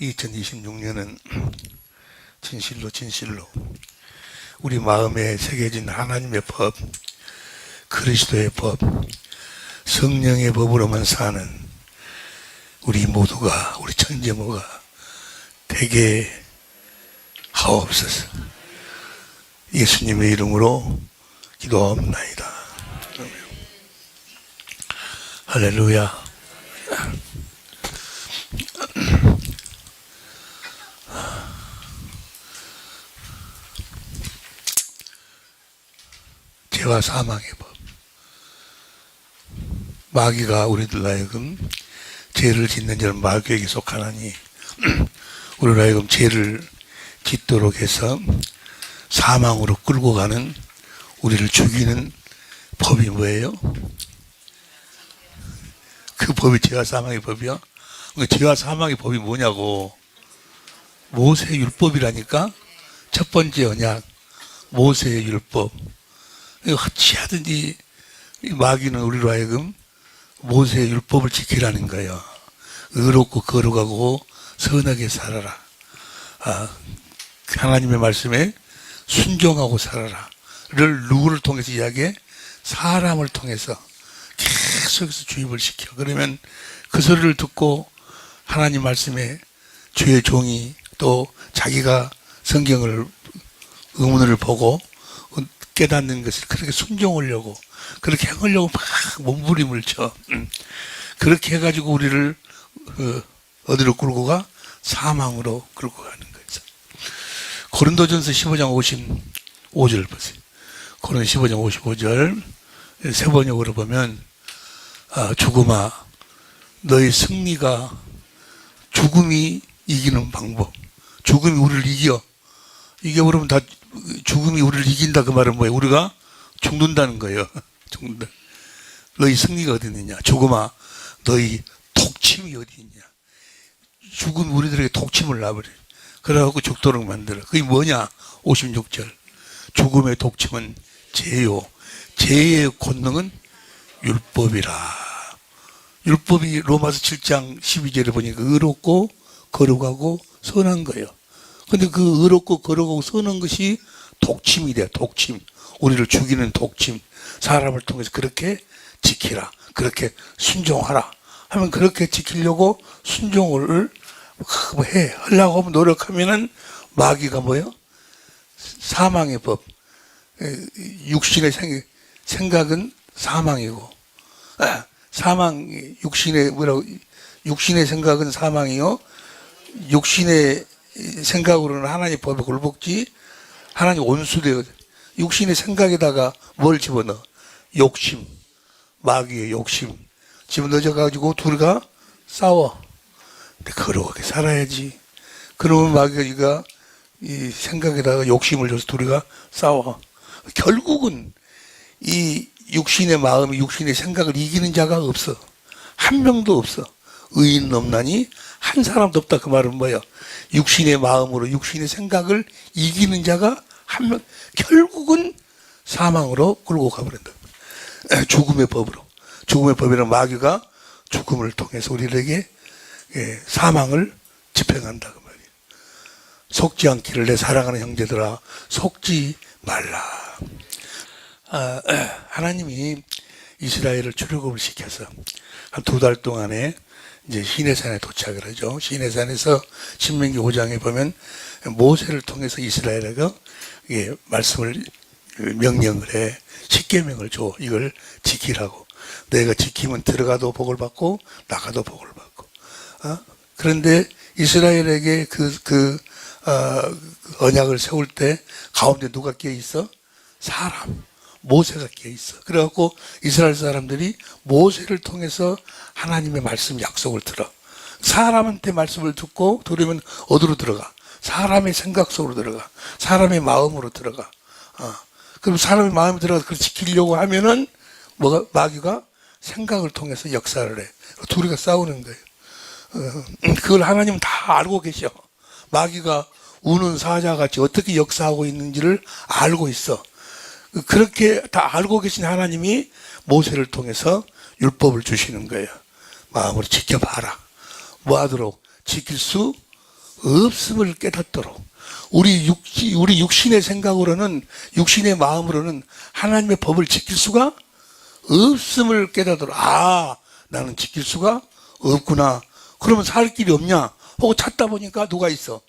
2026년은 진실로 우리 마음에 새겨진 하나님의 법, 그리스도의 법, 성령의 법으로만 사는 우리 모두가, 우리 천재모가 되게 하옵소서. 예수님의 이름으로 기도하옵나이다. 할렐루야. 죄와 사망의 법. 마귀가 우리들 하여금 죄를 짓는 자는 마귀에게 속하나니 우리를 하여금 죄를 짓도록 해서 사망으로 끌고 가는, 우리를 죽이는 법이 뭐예요? 그 법이 죄와 사망의 법이야? 죄와 사망의 법이 뭐냐고. 모세의 율법이라니까. 첫 번째 언약, 모세의 율법. 어찌하든지 마귀는 우리로 하여금 모세의 율법을 지키라는 거예요. 의롭고 거룩하고 선하게 살아라. 하나님의 말씀에 순종하고 살아라를 누구를 통해서 이야기해? 사람을 통해서 계속해서 주입을 시켜. 그러면 그 소리를 듣고 하나님 말씀에 주의 종이 또 자기가 성경을 의문을 보고 깨닫는 것을 그렇게 순종하려고, 그렇게 행하려고 막 몸부림을 쳐. 그렇게 해가지고 우리를 어디로 끌고 가? 사망으로 끌고 가는 거죠. 고린도전서 15장 55절 보세요. 고린도 15장 55절 세 번역으로 보면 죽음아 너의 승리가, 죽음이 이기는 방법. 죽음이 우리를 이겨. 이겨버리면 다 죽음이 우리를 이긴다. 그 말은 뭐예요? 우리가 죽는다는 거예요. 죽는다. 너희 승리가 어디 있느냐? 죽음아 너희 독침이 어디 있냐? 죽음이 우리들에게 독침을 놔버려요. 그래갖고 죽도록 만들어. 그게 뭐냐? 56절. 죽음의 독침은 죄요. 죄의 권능은 율법이라. 율법이 로마서 7장 12절에 보니까 의롭고 거룩하고 선한 거예요. 근데 그 의롭고 거룩하고 선한 것이 독침이 돼. 독침. 우리를 죽이는 독침. 사람을 통해서 그렇게 지키라. 그렇게 순종하라. 하면 그렇게 지키려고 순종을 하려고 하면 노력하면은 마귀가 뭐예요? 사망의 법. 육신의 생각은 사망이고, 육신의 생각은 사망이요. 육신의 생각으로는 하나님 법에 굴복지, 하나님 원수되거든. 육신의 생각에다가 뭘 집어넣어? 욕심. 마귀의 욕심. 집어넣어가지고 둘이가 싸워. 근데 거룩하게 살아야지. 그러면 마귀가 이 생각에다가 욕심을 줘서 둘이가 싸워. 결국은 이 육신의 마음이 육신의 생각을 이기는 자가 없어. 한 명도 없어. 의인은 없나니 한 사람도 없다. 그 말은 뭐예요? 육신의 마음으로 육신의 생각을 이기는 자가 한 명, 결국은 사망으로 끌고 가버린다. 죽음의 법으로. 죽음의 법이란 마귀가 죽음을 통해서 우리에게 사망을 집행한다. 그 말이에요. 속지 않기를 내 사랑하는 형제들아, 속지 말라. 하나님이 이스라엘을 출애굽을 시켜서 한 2달 동안에 이제 시내산에 도착을 하죠. 시내산에서 신명기 5장에 보면 모세를 통해서 이스라엘에게 말씀을, 명령을 해. 십계명을 줘. 이걸 지키라고. 내가 지키면 들어가도 복을 받고 나가도 복을 받고. 그런데 이스라엘에게 언약을 세울 때 가운데 누가 끼어 있어? 사람. 모세가 끼어 있어. 그래갖고 이스라엘 사람들이 모세를 통해서 하나님의 말씀 약속을 들어. 사람한테 말씀을 듣고 들으면 어디로 들어가? 사람의 생각 속으로 들어가. 사람의 마음으로 들어가. 그럼 사람의 마음에 들어가서 그걸 지키려고 하면은 마귀가 생각을 통해서 역사를 해. 둘이가 싸우는 거예요. 그걸 하나님은 다 알고 계셔. 마귀가 우는 사자같이 어떻게 역사하고 있는지를 알고 있어. 그렇게 다 알고 계신 하나님이 모세를 통해서 율법을 주시는 거예요. 마음으로 지켜봐라. 뭐 하도록? 지킬 수 없음을 깨닫도록 우리 육신의 생각으로는 육신의 마음으로는 하나님의 법을 지킬 수가 없음을 깨닫도록 나는 지킬 수가 없구나. 그러면 살 길이 없냐? 하고 찾다 보니까 누가 있어?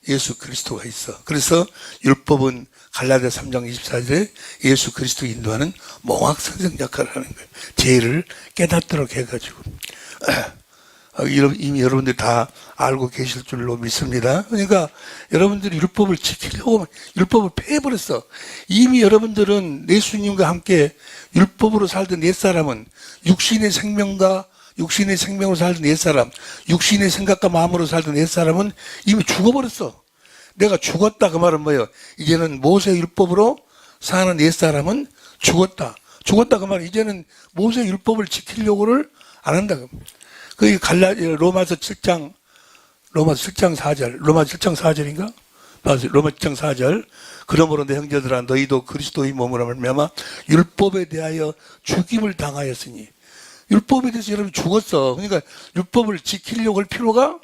예수 그리스도가 있어. 그래서 율법은 갈라디아 3장 24절에 예수 그리스도 인도하는 몽학 선생 역할을 하는 거예요. 죄를 깨닫도록 해가지고 이미 여러분들이 다 알고 계실 줄로 믿습니다. 그러니까 여러분들이 율법을 지키려고 율법을 폐해버렸어. 이미 여러분들은 예수님과 함께 율법으로 살던 옛사람은 육신의 생명으로 살던 옛사람, 육신의 생각과 마음으로 살던 옛사람은 이미 죽어버렸어. 내가 죽었다 그 말은 뭐예요? 이제는 모세 율법으로 사는 옛사람은 죽었다. 죽었다 그 말은 이제는 모세 율법을 지키려고를 안 한다. 그 로마서 7장 4절인가? 맞아요. 로마 7장 4절. 그러므로 내 형제들아 너희도 그리스도의 몸으로 말미암아 율법에 대하여 죽임을 당하였으니 율법에 대해서 여러분 죽었어. 그러니까 율법을 지키려고 할 필요가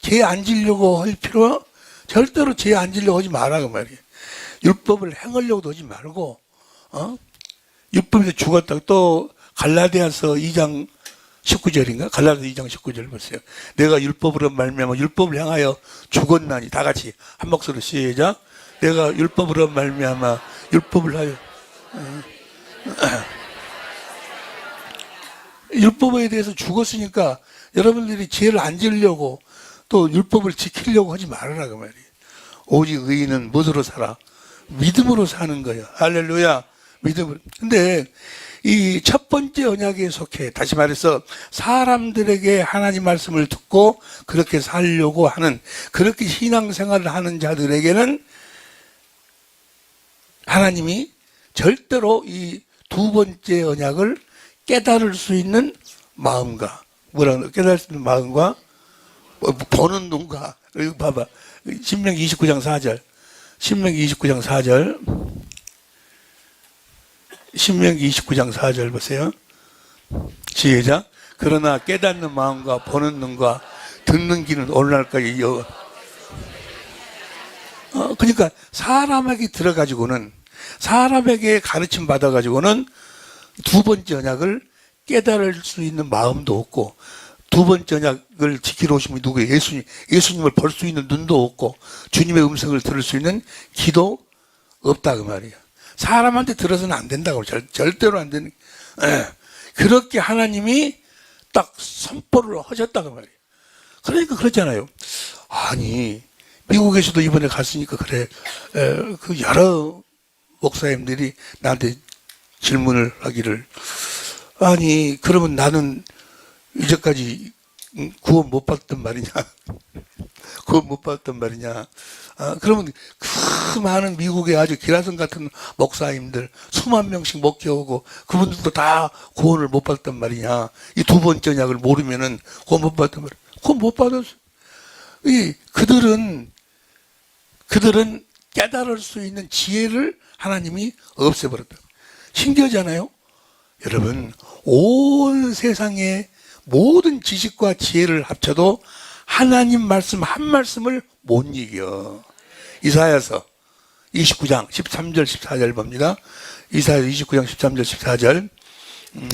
죄 안 지려고 할 필요가 절대로 죄 안 지려고 하지 마라 그 말이에요. 율법을 행하려고도 하지 말고 율법에서 죽었다. 또 갈라디아서 2장 19절인가? 갈라디아 2장 19절 보세요. 내가 율법으로 말미암아 율법을 향하여 죽었나니 다 같이 한 목소리로 시작. 내가 율법으로 말미암아 율법을 하여 율법에 대해서 죽었으니까 여러분들이 죄를 안 지으려고 또 율법을 지키려고 하지 말아라 그 말이에요. 오직 의인은 무엇으로 살아? 믿음으로 사는 거예요. 할렐루야. 믿음으로. 근데 이 첫 번째 언약에 속해 다시 말해서 사람들에게 하나님 말씀을 듣고 그렇게 살려고 하는 그렇게 신앙생활을 하는 자들에게는 하나님이 절대로 이 두 번째 언약을 깨달을 수 있는 마음과 깨달을 수 있는 마음과 보는 눈과 이거 봐봐. 신명기 29장 4절 신명기 29장 4절 보세요. 시작. 그러나 깨닫는 마음과 보는 눈과 듣는 귀는 오늘날까지 그러니까 사람에게 들어가지고는 사람에게 가르침 받아가지고는 두 번째 언약을 깨달을 수 있는 마음도 없고 두 번째 언약을 지키러 오신 분이 누구예요? 예수님을 볼 수 있는 눈도 없고 주님의 음성을 들을 수 있는 귀도 없다 그 말이에요. 사람한테 들어서는 안 된다고 절대로 안 되는 그렇게 하나님이 딱 선포를 하셨다 그 말이에요. 그러니까 그렇잖아요. 아니 미국에서도 이번에 갔으니까 그래 그 여러 목사님들이 나한테 질문을 하기를 아니 그러면 나는 이제까지 구원 못 받았단 말이냐 구원 못 받았단 말이냐 그러면 그 많은 미국의 아주 기라성 같은 목사님들 수만 명씩 목회하고 그분들도 다 구원을 못 받았단 말이냐 이 두 번째 언약을 모르면은 구원 못 받았단 말이야. 구원 못 받았어. 그들은 깨달을 수 있는 지혜를 하나님이 없애버렸다. 신기하잖아요. 여러분 온 세상의 모든 지식과 지혜를 합쳐도 하나님 말씀 한 말씀을 못 이겨. 이사야서 29장 13절 14절 봅니다. 이사야 29장 13절 14절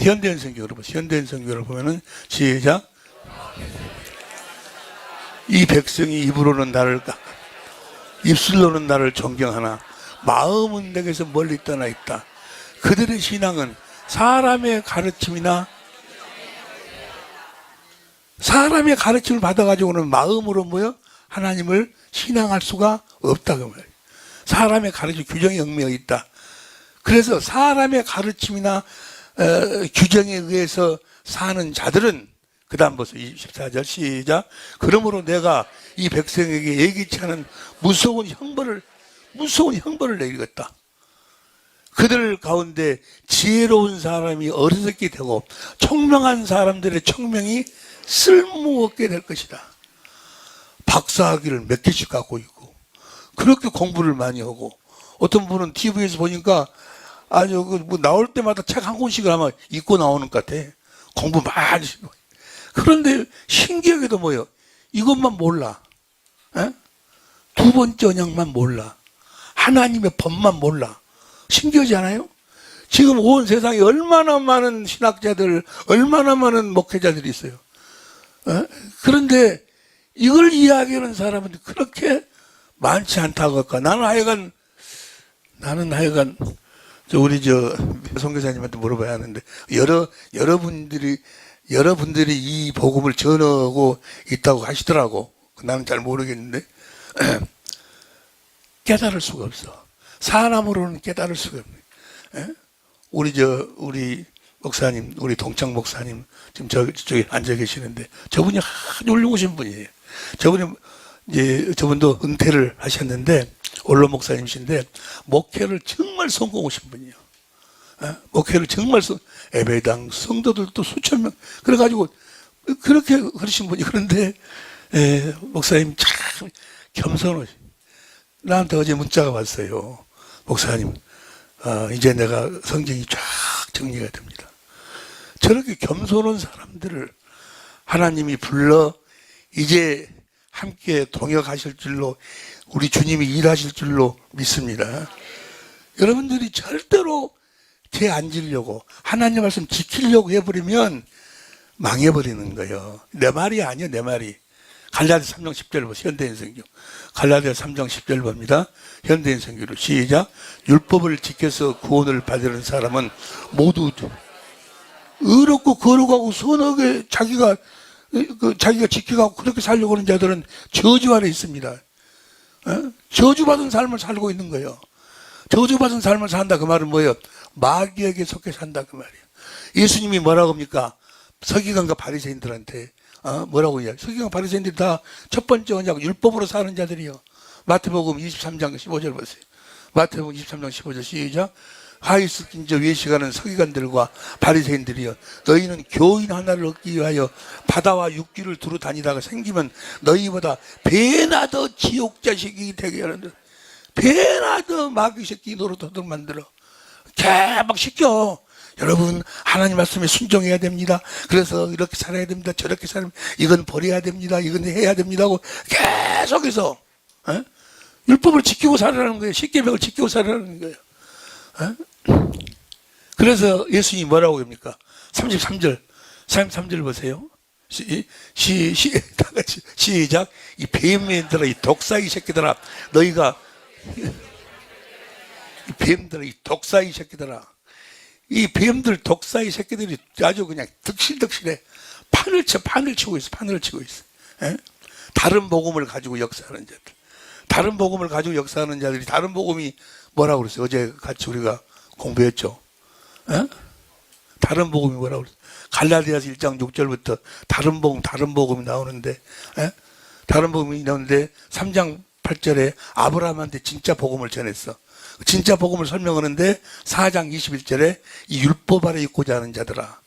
현대인 성경으로 보세요. 현대인 성경으로 보면은 시작. 이 백성이 입으로는 나를 입술로는 나를 존경하나 마음은 내게서 멀리 떠나 있다. 그들의 신앙은 사람의 가르침을 받아가지고는 마음으로 하나님을 신앙할 수가 없다 그 말이에요. 사람의 가르침 규정이 얽매여 있다. 그래서 사람의 가르침이나 규정에 의해서 사는 자들은 그 다음 보세요. 24절 시작. 그러므로 내가 이 백성에게 예기치 않은 무서운 형벌을 내리겠다. 그들 가운데 지혜로운 사람이 어리석게 되고 총명한 사람들의 총명이 쓸모없게 될 것이다. 박사학위를 몇 개씩 갖고 있고 그렇게 공부를 많이 하고 어떤 분은 TV에서 보니까 아주 나올 때마다 책 한 권씩을 아마 읽고 나오는 것 같아. 공부 많이. 그런데 신기하게도 이것만 몰라. 에? 두 번째 언약만 몰라. 하나님의 법만 몰라. 신기하지 않아요? 지금 온 세상에 얼마나 많은 신학자들, 얼마나 많은 목회자들이 있어요. 에? 그런데 이걸 이야기하는 사람은 그렇게 많지 않다고 할까. 나는 하여간 우리 선교사님한테 물어봐야 하는데 여러분들이 이 복음을 전하고 있다고 하시더라고. 나는 잘 모르겠는데 깨달을 수가 없어. 사람으로는 깨달을 수가 없네. 우리 목사님, 우리 동창 목사님 지금 저기 앉아 계시는데 저분이 아주 훌륭하신 분이에요. 저분도 은퇴를 하셨는데 원로 목사님이신데 목회를 정말 성공하신 분이에요. 목회를 정말 예배당 성도들도 수천 명 그래가지고 그렇게 그러신 분이. 그런데 목사님 참 겸손하시. 나한테 어제 문자가 왔어요. 목사님, 이제 내가 성경이 쫙 정리가 됩니다. 저렇게 겸손한 사람들을 하나님이 불러 이제 함께 동역하실 줄로 우리 주님이 일하실 줄로 믿습니다. 여러분들이 절대로 제 앉으려고 하나님 말씀 지키려고 해버리면 망해버리는 거예요. 내 말이 아니에요. 내 말이. 갈라디아 3장 10절 보세요. 현대인 성경. 갈라디아 3장 10절 봅니다. 현대인 성경으로 시작. 율법을 지켜서 구원을 받으는 사람은 모두 의롭고 거룩하고 선하게 자기가 지켜가고 그렇게 살려고 하는 자들은 저주 아래 있습니다. 저주받은 삶을 살고 있는 거예요. 저주받은 삶을 산다 그 말은 뭐예요? 마귀에게 속해 산다 그 말이에요. 예수님이 뭐라고 합니까? 서기관과 바리새인들한테 뭐라고 해요? 서기관 바리새인들이 다 첫 번째 언약 율법으로 사는 자들이요. 마태복음 23장 15절 보세요. 마태복음 23장 15절 시작. 하이스킨저 외식하는 서기관들과 바리새인들이여, 너희는 교인 하나를 얻기 위하여 바다와 육지를 두루 다니다가 생기면 너희보다 배나 더 지옥 자식이 되게 하는데, 배나 더 마귀 새끼 노릇하도록 만들어. 개막 시켜. 여러분, 하나님 말씀에 순종해야 됩니다. 그래서 이렇게 살아야 됩니다. 저렇게 살면 이건 버려야 됩니다. 이건 해야 됩니다 하고 계속해서 율법을 지키고 살아라는 거예요. 십계명을 지키고 살아라는 거예요. 그래서 예수님이 뭐라고 합니까? 33절 보세요. 다 같이 시작. 이 뱀들아, 이 독사이 새끼들아, 너희가 이 뱀들아, 이 독사이 새끼들아, 이 뱀들 독사이 새끼들이 아주 그냥 득실득실해. 판을 치고 있어. 다른 복음을 가지고 역사하는 자들. 다른 복음을 가지고 역사하는 자들이 다른 복음이 뭐라고 그랬어요? 어제 같이 우리가 공부했죠. 다른 복음이 뭐라고 그랬어요? 갈라디아서 1장 6절부터 다른 복음이 나오는데, 다른 복음이 나오는데 3장 8절에 아브라함한테 진짜 복음을 전했어. 진짜 복음을 설명하는데 4장 21절에 이 율법 아래 있고자 하는 자들아,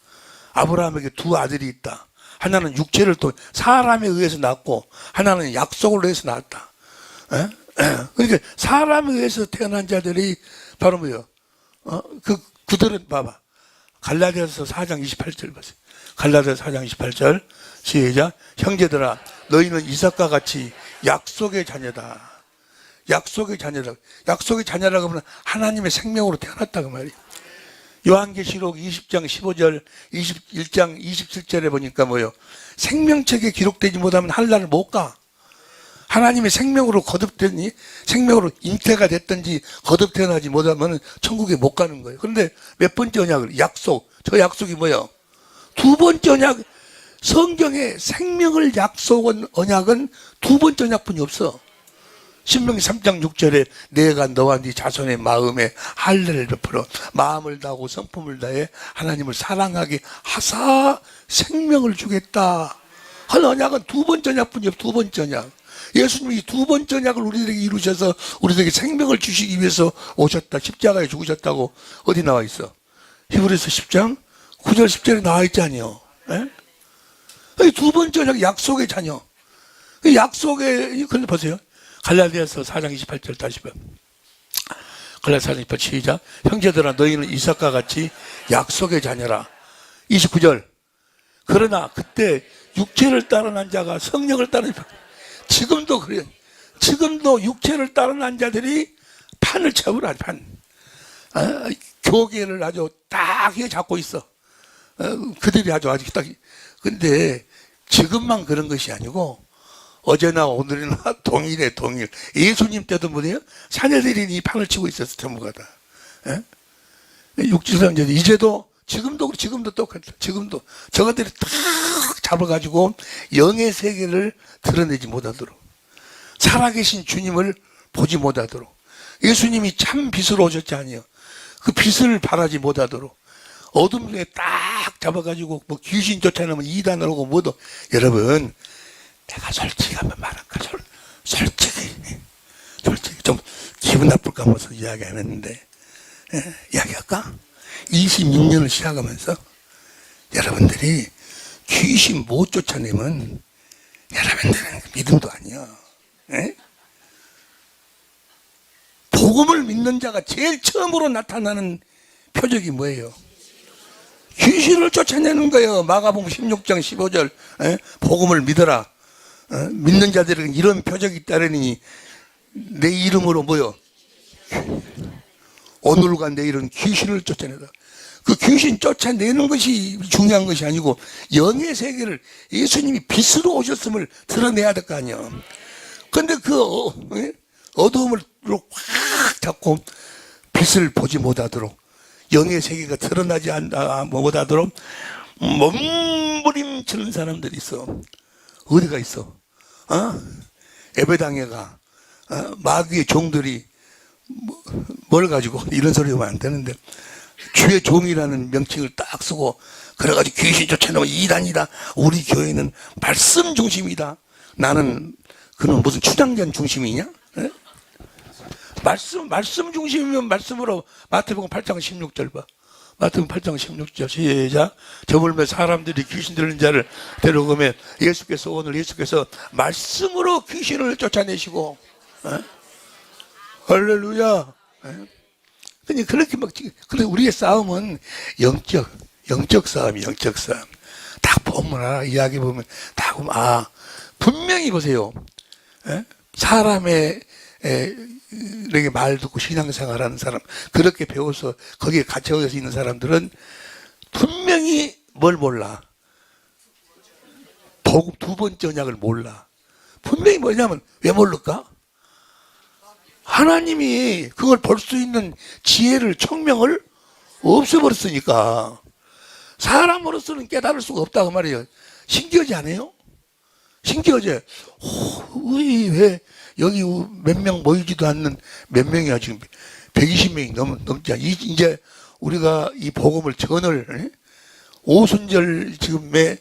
아브라함에게 두 아들이 있다. 하나는 육체를 또 사람에 의해서 낳고 하나는 약속을 위해서 낳았다. 그러니까 사람에 의해서 태어난 자들이 바로 뭐예요? 그들은 봐봐. 갈라디아서 4장 28절 보세요. 갈라디아서 4장 28절 시작. 형제들아, 너희는 이삭과 같이 약속의 자녀다. 약속의 자녀라고 하면 하나님의 생명으로 태어났다 그 말이에요. 요한계시록 20장 15절 21장 27절에 보니까 뭐예요? 생명책에 기록되지 못하면 하늘나라를 못 가. 하나님의 생명으로 거듭되니, 생명으로 잉태가 됐든지 거듭태어나지 못하면 천국에 못 가는 거예요. 그런데 몇 번째 언약을? 약속. 저 약속이 뭐예요? 두 번째 언약. 성경에 생명을 약속한 언약은 두 번째 언약뿐이 없어. 신명기 3장 6절에 내가 너와 네 자손의 마음에 할례를 베풀어 마음을 다하고 성품을 다해 하나님을 사랑하게 하사 생명을 주겠다. 한 언약은 두 번째 언약뿐이 없어. 두 번째 언약. 예수님이 두 번째 언약을 우리들에게 이루셔서 우리들에게 생명을 주시기 위해서 오셨다. 십자가에 죽으셨다고 어디 나와 있어? 히브리서 10장 9절 10절에 나와 있지 않니요? 두 번째 언약, 약속의 자녀. 약속의, 그런데 보세요. 갈라디아서 4장 28절 다시 봐. 갈라디아서 4장 28절 시작. 형제들아, 너희는 이삭과 같이 약속의 자녀라. 29절. 그러나 그때 육체를 따라 난 자가 성령을 따르는 지금도 그래요. 지금도 육체를 따르는 자들이 판을 채우라, 판. 교계를 아주 딱 잡고 있어. 그들이 아주 딱. 근데 지금만 그런 것이 아니고 어제나 오늘이나 동일해, 동일. 예수님 때도 뭐예요? 사내들이 이 판을 치고 있었어, 전부가 다. 육지선제 이제도 지금도 똑같아. 지금도 저것들이 딱 잡아가지고 영의 세계를 드러내지 못하도록, 살아계신 주님을 보지 못하도록, 예수님이 참 빛으로 오셨지 아니요, 그 빛을 바라지 못하도록 어둠 중에 딱 잡아가지고 뭐 귀신 쫓아내면 이단을 오고 뭐도. 여러분, 내가 솔직히 한번 말할까? 솔직히 좀 기분 나쁠까 봐서 이야기 안 했는데, 이야기할까? 26년을 시작하면서 여러분들이 귀신 못 쫓아내면 여러분들은 믿음도 아니야. 복음을 믿는 자가 제일 처음으로 나타나는 표적이 뭐예요? 귀신을 쫓아내는 거예요. 마가복음 16장 15절 복음을 믿어라. 믿는 자들은 이런 표적이 있다르니 내 이름으로 뭐요? 오늘과 내일은 귀신을 쫓아내다. 그 귀신 쫓아내는 것이 중요한 것이 아니고 영의 세계를, 예수님이 빛으로 오셨음을 드러내야 될 거 아니야. 근데 그 어두움을 확 잡고 빛을 보지 못하도록, 영의 세계가 드러나지 못하도록 몸부림치는 사람들이 있어. 어디가 있어? 에베당에가 마귀의 종들이 뭘 가지고 이런 소리 하면 안 되는데, 주의 종이라는 명칭을 딱 쓰고 그래가지고 귀신 쫓아내면 이단이다. 우리 교회는 말씀 중심이다. 나는 그는 무슨 추장전 중심이냐? 말씀 중심이면 말씀으로 마태복음 8장 16절 봐. 마태복음 8장 16절 시작. 저물매 사람들이 귀신 들린 자를 데려오면 오늘 예수께서 말씀으로 귀신을 쫓아내시고, 할렐루야. 근데 그렇게 근데 우리의 싸움은 영적 싸움. 딱 보면 알아. 이야기 보면 딱 보면 분명히 보세요. 사람의 이렇게 말 듣고 신앙생활하는 사람, 그렇게 배워서 거기에 갇혀져 있는 사람들은 분명히 뭘 몰라? 복음 두 번째 언약을 몰라. 분명히 뭐냐면, 왜 모를까? 하나님이 그걸 볼 수 있는 지혜를, 청명을 없애버렸으니까 사람으로서는 깨달을 수가 없다고 말이에요. 신기하지 않아요? 신기하지? 왜 여기 몇 명 모이지도 않는, 몇 명이야 지금? 120명이 넘지. 이제 우리가 이 복음을 전을, 오순절 지금에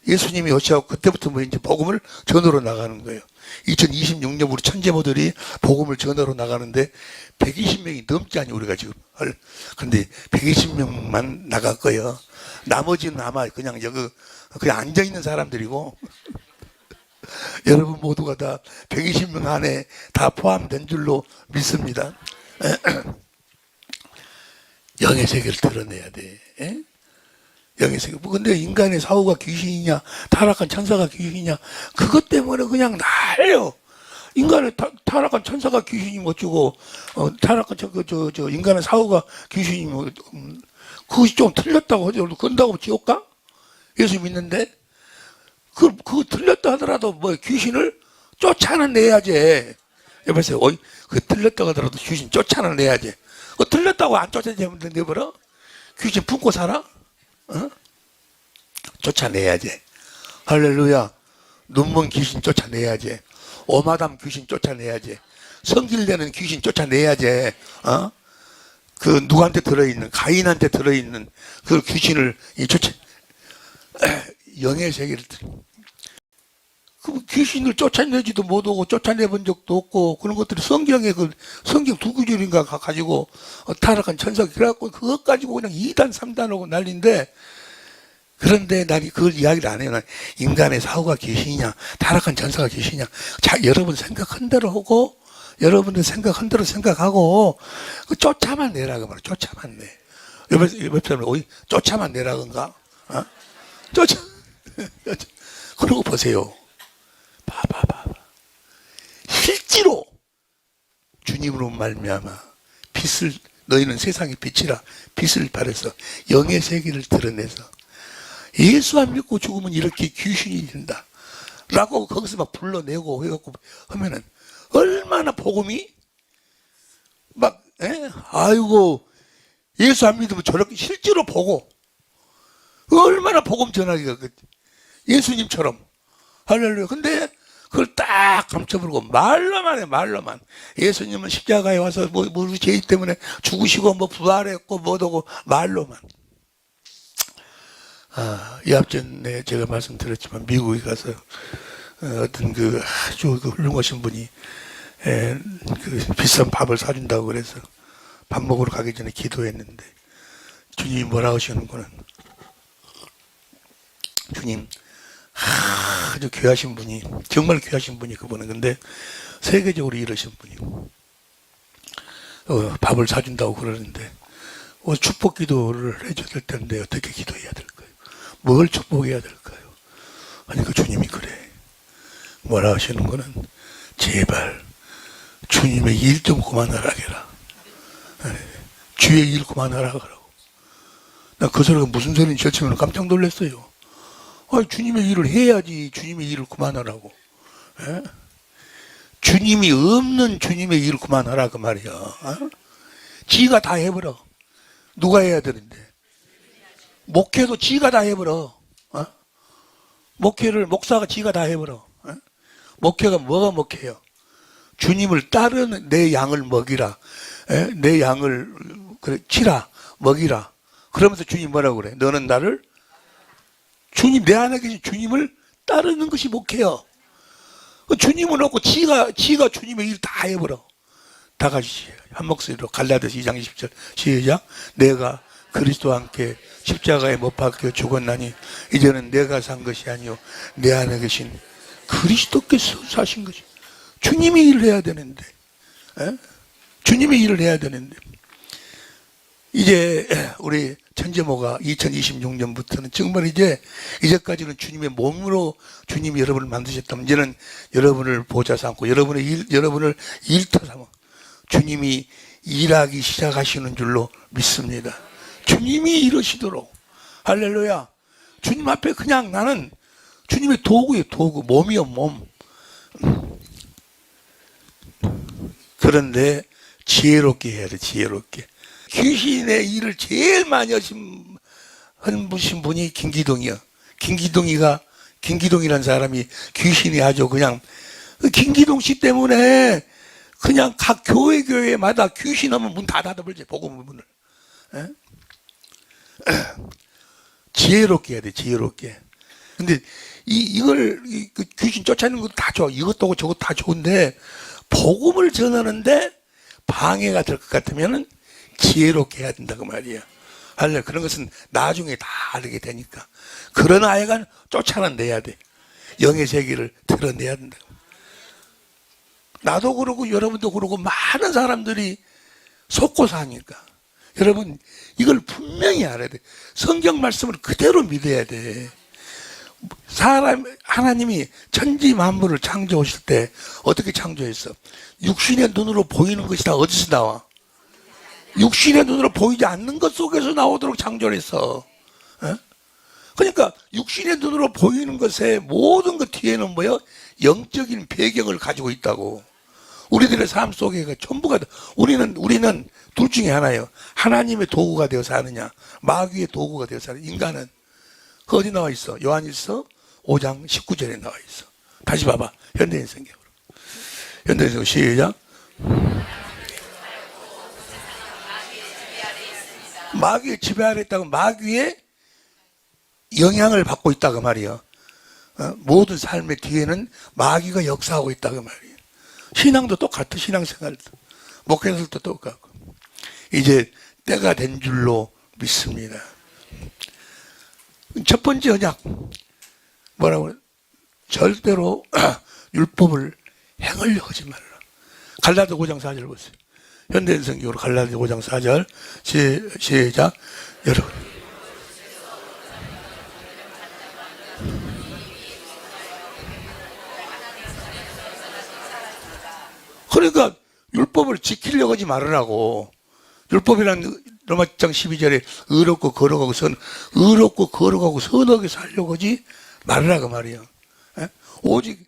예수님이 오셔서 그때부터 뭐 이제 복음을 전으로 나가는 거예요. 2026년 우리 천재모들이 복음을 전으로 나가는데 120명이 넘지 않니 우리가 지금. 근데 120명만 나갈 거예요. 나머지는 아마 그냥 그냥 앉아 있는 사람들이고 여러분 모두가 다 120명 안에 다 포함된 줄로 믿습니다. 영의 세계를 드러내야 돼. 영의 세계. 근데 인간의 사후가 귀신이냐, 타락한 천사가 귀신이냐, 그것 때문에 그냥 날려. 인간의 타락한 천사가 귀신이 멋지고, 타락한 인간의 사후가 귀신이 그것이 좀 틀렸다고 하죠. 그런다고 지옥 가? 예수 믿는데? 그거 틀렸다 하더라도 뭐 귀신을 쫓아내야지. 여보세요. 그 틀렸다고 하더라도 귀신 쫓아내야지. 틀렸다고 안 쫓아내면 내버려? 귀신 품고 살아? 쫓아내야지. 할렐루야. 눈먼 귀신 쫓아내야지. 오마담 귀신 쫓아내야지. 성질내는 귀신 쫓아내야지. 그 누구한테 들어있는, 가인한테 들어있는 그 귀신을 영의 세계를 그 귀신을 쫓아내지도 못하고 쫓아내본 적도 없고, 그런 것들이 성경에 성경 두 구절인가 가지고 타락한 천사, 그래갖고 그것 가지고 그냥 2단 3단하고 난리인데, 그런데 난 그걸 이야기를 안 해요. 난 인간의 사후가 귀신이냐, 타락한 천사가 귀신이냐, 여러분 생각한 대로 하고, 여러분들 생각한 대로 생각하고, 쫓아만 내라고 말이야. 쫓아만 내. 옆에 사람 쫓아만 내라건가? 그러고 보세요. 봐봐. 주님으로 말미암아 빛을, 너희는 세상의 빛이라 빛을 발해서 영의 세계를 드러내서 예수 안 믿고 죽으면 이렇게 귀신이 된다 라고 거기서 막 불러내고 해갖고 하면은 얼마나 복음이 막, 아이고, 예수 안 믿으면 저렇게 실제로 보고 얼마나 복음 전하기가 예수님처럼 할렐루야. 근데 그걸 딱 감춰버리고 말로만 해, 말로만. 예수님은 십자가에 와서 뭐 우리 죄 때문에 죽으시고 뭐 부활했고 뭐더고 말로만. 이 앞전에 제가 말씀드렸지만 미국에 가서 어떤 아주 훌륭하신 분이 그 비싼 밥을 사준다고 그래서 밥 먹으러 가기 전에 기도했는데 주님이 뭐라고 하시는구나. 주님, 아주 귀하신 분이, 정말 귀하신 분이 그분은. 근데 세계적으로 이러신 분이고 밥을 사준다고 그러는데 축복 기도를 해줘야 될 텐데 어떻게 기도해야 될까요? 뭘 축복해야 될까요? 아니 그 주님이 그래. 뭐라 하시는 거는 제발 주님의 일 좀 그만하라 해라. 주의 일 그만하라 그러고. 나 그 소리가 무슨 소리인지 처음에는 깜짝 놀랐어요. 주님의 일을 해야지 주님의 일을 그만하라고. 에? 주님이 없는 주님의 일을 그만하라 그 말이야. 지가 다 해버려. 누가 해야 되는데? 목회도 지가 다 해버려. 목회를 목사가 지가 다 해버려. 목회가 뭐가 목회요? 주님을 따르는 내 양을 먹이라. 내 양을 치라. 먹이라. 그러면서 주님 뭐라고 그래? 너는 나를 주님, 내 안에 계신 주님을 따르는 것이 목회요. 주님을 얻고 지가 주님의 일 다 해버려. 다 같이 한 목소리로 갈라디아서 2장 20절 시작. 내가 그리스도와 함께 십자가에 못 박혀 죽었나니 이제는 내가 산 것이 아니요 내 안에 계신 그리스도께서 사신 것이. 주님이 일을 해야 되는데, 주님이 일을 해야 되는데. 이제 우리 천재모가 2026년부터는 정말 이제까지는 주님의 몸으로 주님이 여러분을 만드셨다면 이제는 여러분을 보좌 삼고 여러분을 일터 삼아 주님이 일하기 시작하시는 줄로 믿습니다. 주님이 이러시도록. 할렐루야. 주님 앞에 그냥 나는 주님의 도구예요. 도구. 몸이요 몸. 그런데 지혜롭게 해야 돼. 지혜롭게. 귀신의 일을 제일 많이 하신 분이 김기동이야. 김기동이라는 사람이 귀신이 아주 그냥, 김기동 씨 때문에 그냥 각 교회마다 귀신 하면 문 다 닫아버리지, 복음 문을. 지혜롭게 해야 돼, 지혜롭게. 근데 이걸 귀신 쫓아내는 것도 다 좋아. 이것도 하고 저것도 다 좋은데, 복음을 전하는데 방해가 될 것 같으면은 지혜롭게 해야 된다고 말이야. 할래. 그런 것은 나중에 다 알게 되니까. 그런 아이가 쫓아내야 돼. 영의 세계를 드러내야 된다. 나도 그러고 여러분도 그러고 많은 사람들이 속고 사니까. 여러분 이걸 분명히 알아야 돼. 성경 말씀을 그대로 믿어야 돼. 하나님이 천지 만물을 창조하실 때 어떻게 창조했어? 육신의 눈으로 보이는 것이 다 어디서 나와? 육신의 눈으로 보이지 않는 것 속에서 나오도록 창조를 했어. 그러니까 육신의 눈으로 보이는 것의 모든 것 뒤에는 뭐예요? 영적인 배경을 가지고 있다고. 우리들의 삶 속에 전부가, 우리는 둘 중에 하나예요. 하나님의 도구가 되어서 하느냐, 마귀의 도구가 되어서 하느냐. 인간은 그 어디 나와 있어? 요한일서 5장 19절에 나와 있어. 다시 봐봐. 현대인 성경으로. 현대인 성경 시작. 마귀의 지배 아래 있다고. 마귀의 영향을 받고 있다고 말이야. 모든 삶의 뒤에는 마귀가 역사하고 있다고 말이야. 신앙도 똑같아. 신앙생활도 목회설도 똑같고. 이제 때가 된 줄로 믿습니다. 첫 번째 언약 뭐라고? 절대로 율법을 행하려고 하지 말라. 갈라디아 5장 4절 보세요. 현대인 성경으로 갈라디아 5장 4절 시작. 여러분 그러니까 율법을 지키려고 하지 말으라고. 율법이란 로마장 12절에 의롭고 거룩하고 선하게 살려고 하지 말으라고 말이에요. 예? 오직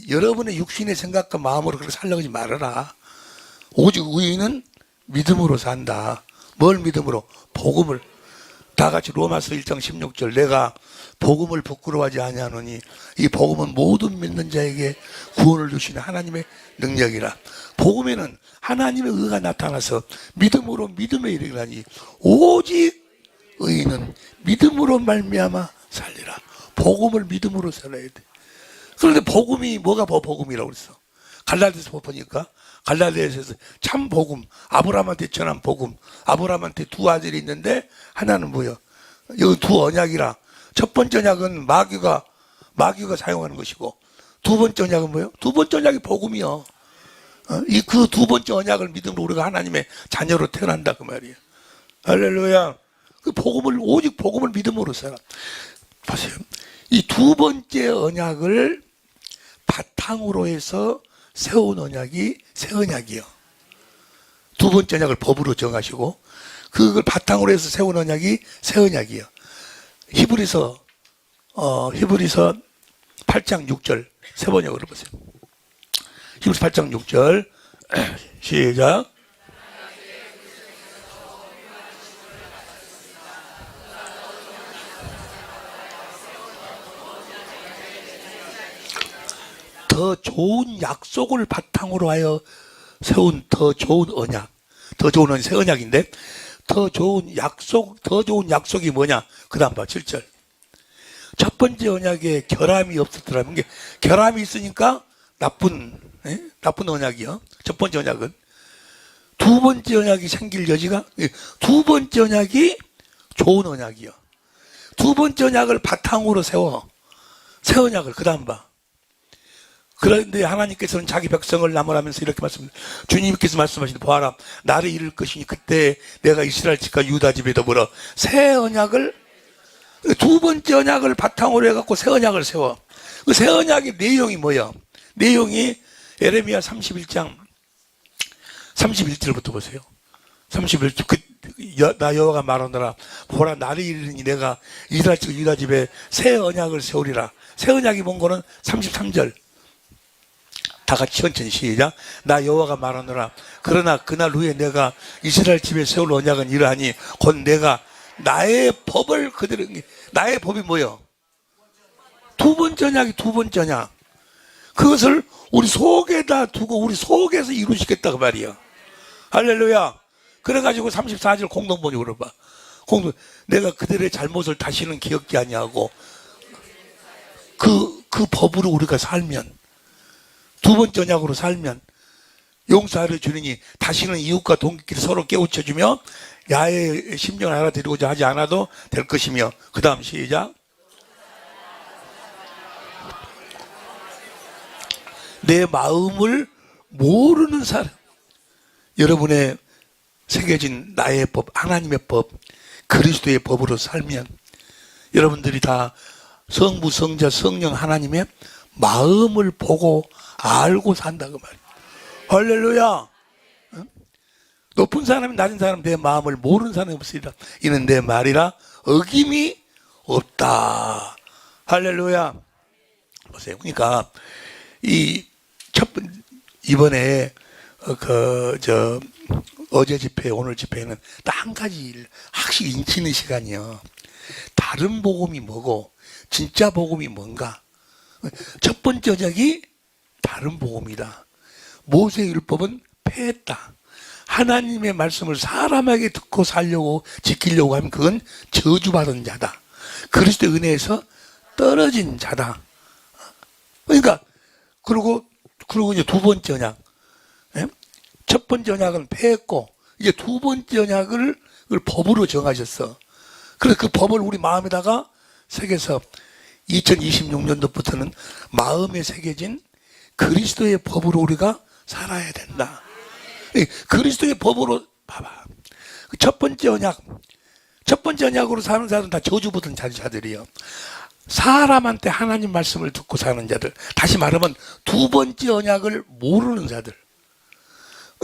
여러분의 육신의 생각과 마음으로 그렇게 살려고 하지 말아라. 오직 의인은 믿음으로 산다. 뭘 믿음으로? 복음을. 다 같이 로마서 1장 16절, 내가 복음을 부끄러워하지 아니하노니 이 복음은 모든 믿는 자에게 구원을 주시는 하나님의 능력이라. 복음에는 하나님의 의가 나타나서 믿음으로 믿음에 이르기라니 오직 의인은 믿음으로 말미암아 살리라. 복음을 믿음으로 살아야 돼. 그런데 복음이 뭐가 복음이라고 그랬어? 갈라디아서 보니까 갈라디아서에서 참 복음, 아브라함한테 전한 복음. 아브라함한테 두 아들이 있는데 하나는 뭐예요? 여기 두 언약이라. 첫 번째 언약은 마귀가 사용하는 것이고, 두 번째 언약은 뭐예요? 두 번째 언약이 복음이요. 이 그 두 번째 언약을 믿음으로 우리가 하나님의 자녀로 태어난다 그 말이에요. 할렐루야. 그 복음을, 오직 복음을 믿음으로 살아. 보세요. 이 두 번째 언약을 바탕으로 해서 세운 언약이 새 언약이요. 두 번째 언약을 법으로 정하시고 그걸 바탕으로 해서 세운 언약이 새 언약이요. 히브리서 8장 6절 세 번역으로 보세요. 히브리서 8장 6절 시작. 더 좋은 약속을 바탕으로 하여 세운 더 좋은 언약, 새 언약인데, 더 좋은 약속이 뭐냐? 그 다음 봐, 7절. 첫 번째 언약에 결함이 없었더라면, 결함이 있으니까 나쁜 언약이요. 첫 번째 언약은. 두 번째 언약이 생길 여지가, 두 번째 언약이 좋은 언약이요. 두 번째 언약을 바탕으로 세워. 새 언약을, 그 다음 봐. 그런데 하나님께서는 자기 백성을 나무라면서 이렇게 말씀합니다. 주님께서 말씀하시는 보아라, 나를 이룰 것이니 그때 내가 이스라엘 집과 유다 집에 더불어 새 언약을, 두 번째 언약을 바탕으로 해갖고 새 언약을 세워. 그 새 언약의 내용이 뭐야? 내용이 예레미야 31장 31절부터 보세요. 31절. 나 여호와가 말하노라, 보라, 나를 이르니 내가 이스라엘 집 유다 집에 새 언약을 세우리라. 새 언약이 뭔 거는 33절. 다 같이 천천히 시작. 나 여호와가 말하노라, 그러나 그날 후에 내가 이스라엘 집에 세울 언약은 이러하니 곧 내가 나의 법을 그대로. 나의 법이 뭐요? 두 번째 언약이 두 번째 언약. 그것을 우리 속에다 두고 우리 속에서 이루시겠다 그 말이야. 할렐루야. 그래가지고 34절 공동번역으로 봐. 내가 그들의 잘못을 다시는 기억지 아니하고 그 법으로 우리가 살면, 두 번째 언약으로 살면 용서하려 주리니 다시는 이웃과 동기끼리 서로 깨우쳐주며 야의 심령을 알아들이고자 하지 않아도 될 것이며. 그 다음 시작. 내 마음을 모르는 사람, 여러분의 새겨진 나의 법, 하나님의 법, 그리스도의 법으로 살면 여러분들이 다 성부, 성자, 성령 하나님의 마음을 보고 알고 산다고 말이야. 할렐루야. 높은 사람이 낮은 사람 내 마음을 모르는 사람이 없으리라. 이는 내 말이라 어김이 없다. 할렐루야. 보세요. 그러니까 이번에 어제 집회, 오늘 집회는 딱 한 가지 확실히 인치는 시간이요. 다른 복음이 뭐고 진짜 복음이 뭔가. 첫 번째 언약이 다른 복음이다. 모세의 율법은 폐했다. 하나님의 말씀을 사람에게 듣고 살려고 지키려고 하면 그건 저주받은 자다. 그리스도의 은혜에서 떨어진 자다. 그러니까 그리고 이제 두 번째 언약. 첫 번째 언약은 폐했고 이제 두 번째 언약을 법으로 정하셨어. 그래서 그 법을 우리 마음에다가 새겨서 2026년도부터는 마음에 새겨진 그리스도의 법으로 우리가 살아야 된다. 그리스도의 법으로 봐봐. 첫 번째 언약으로 사는 자들은 다 저주받은 자들이요. 사람한테 하나님 말씀을 듣고 사는 자들. 다시 말하면 두 번째 언약을 모르는 자들.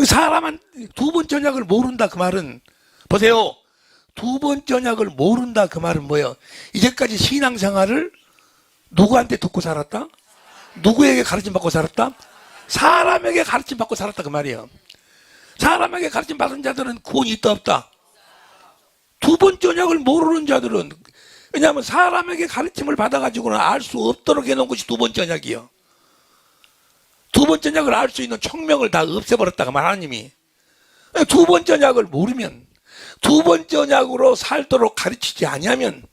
사람은 두 번째 언약을 모른다 그 말은, 보세요, 두 번째 언약을 모른다 그 말은 뭐예요? 이제까지 신앙생활을 누구한테 듣고 살았다? 누구에게 가르침 받고 살았다? 사람에게 가르침 받고 살았다 그 말이에요. 사람에게 가르침 받은 자들은 구원이 있다 없다? 두 번째 언약을 모르는 자들은, 왜냐하면 사람에게 가르침을 받아가지고는 알 수 없도록 해놓은 것이 두 번째 언약이에요. 두 번째 언약을 알 수 있는 총명을 다 없애버렸다가 하나님이. 두 번째 언약을 모르면, 두 번째 언약으로 살도록 가르치지 아니하면,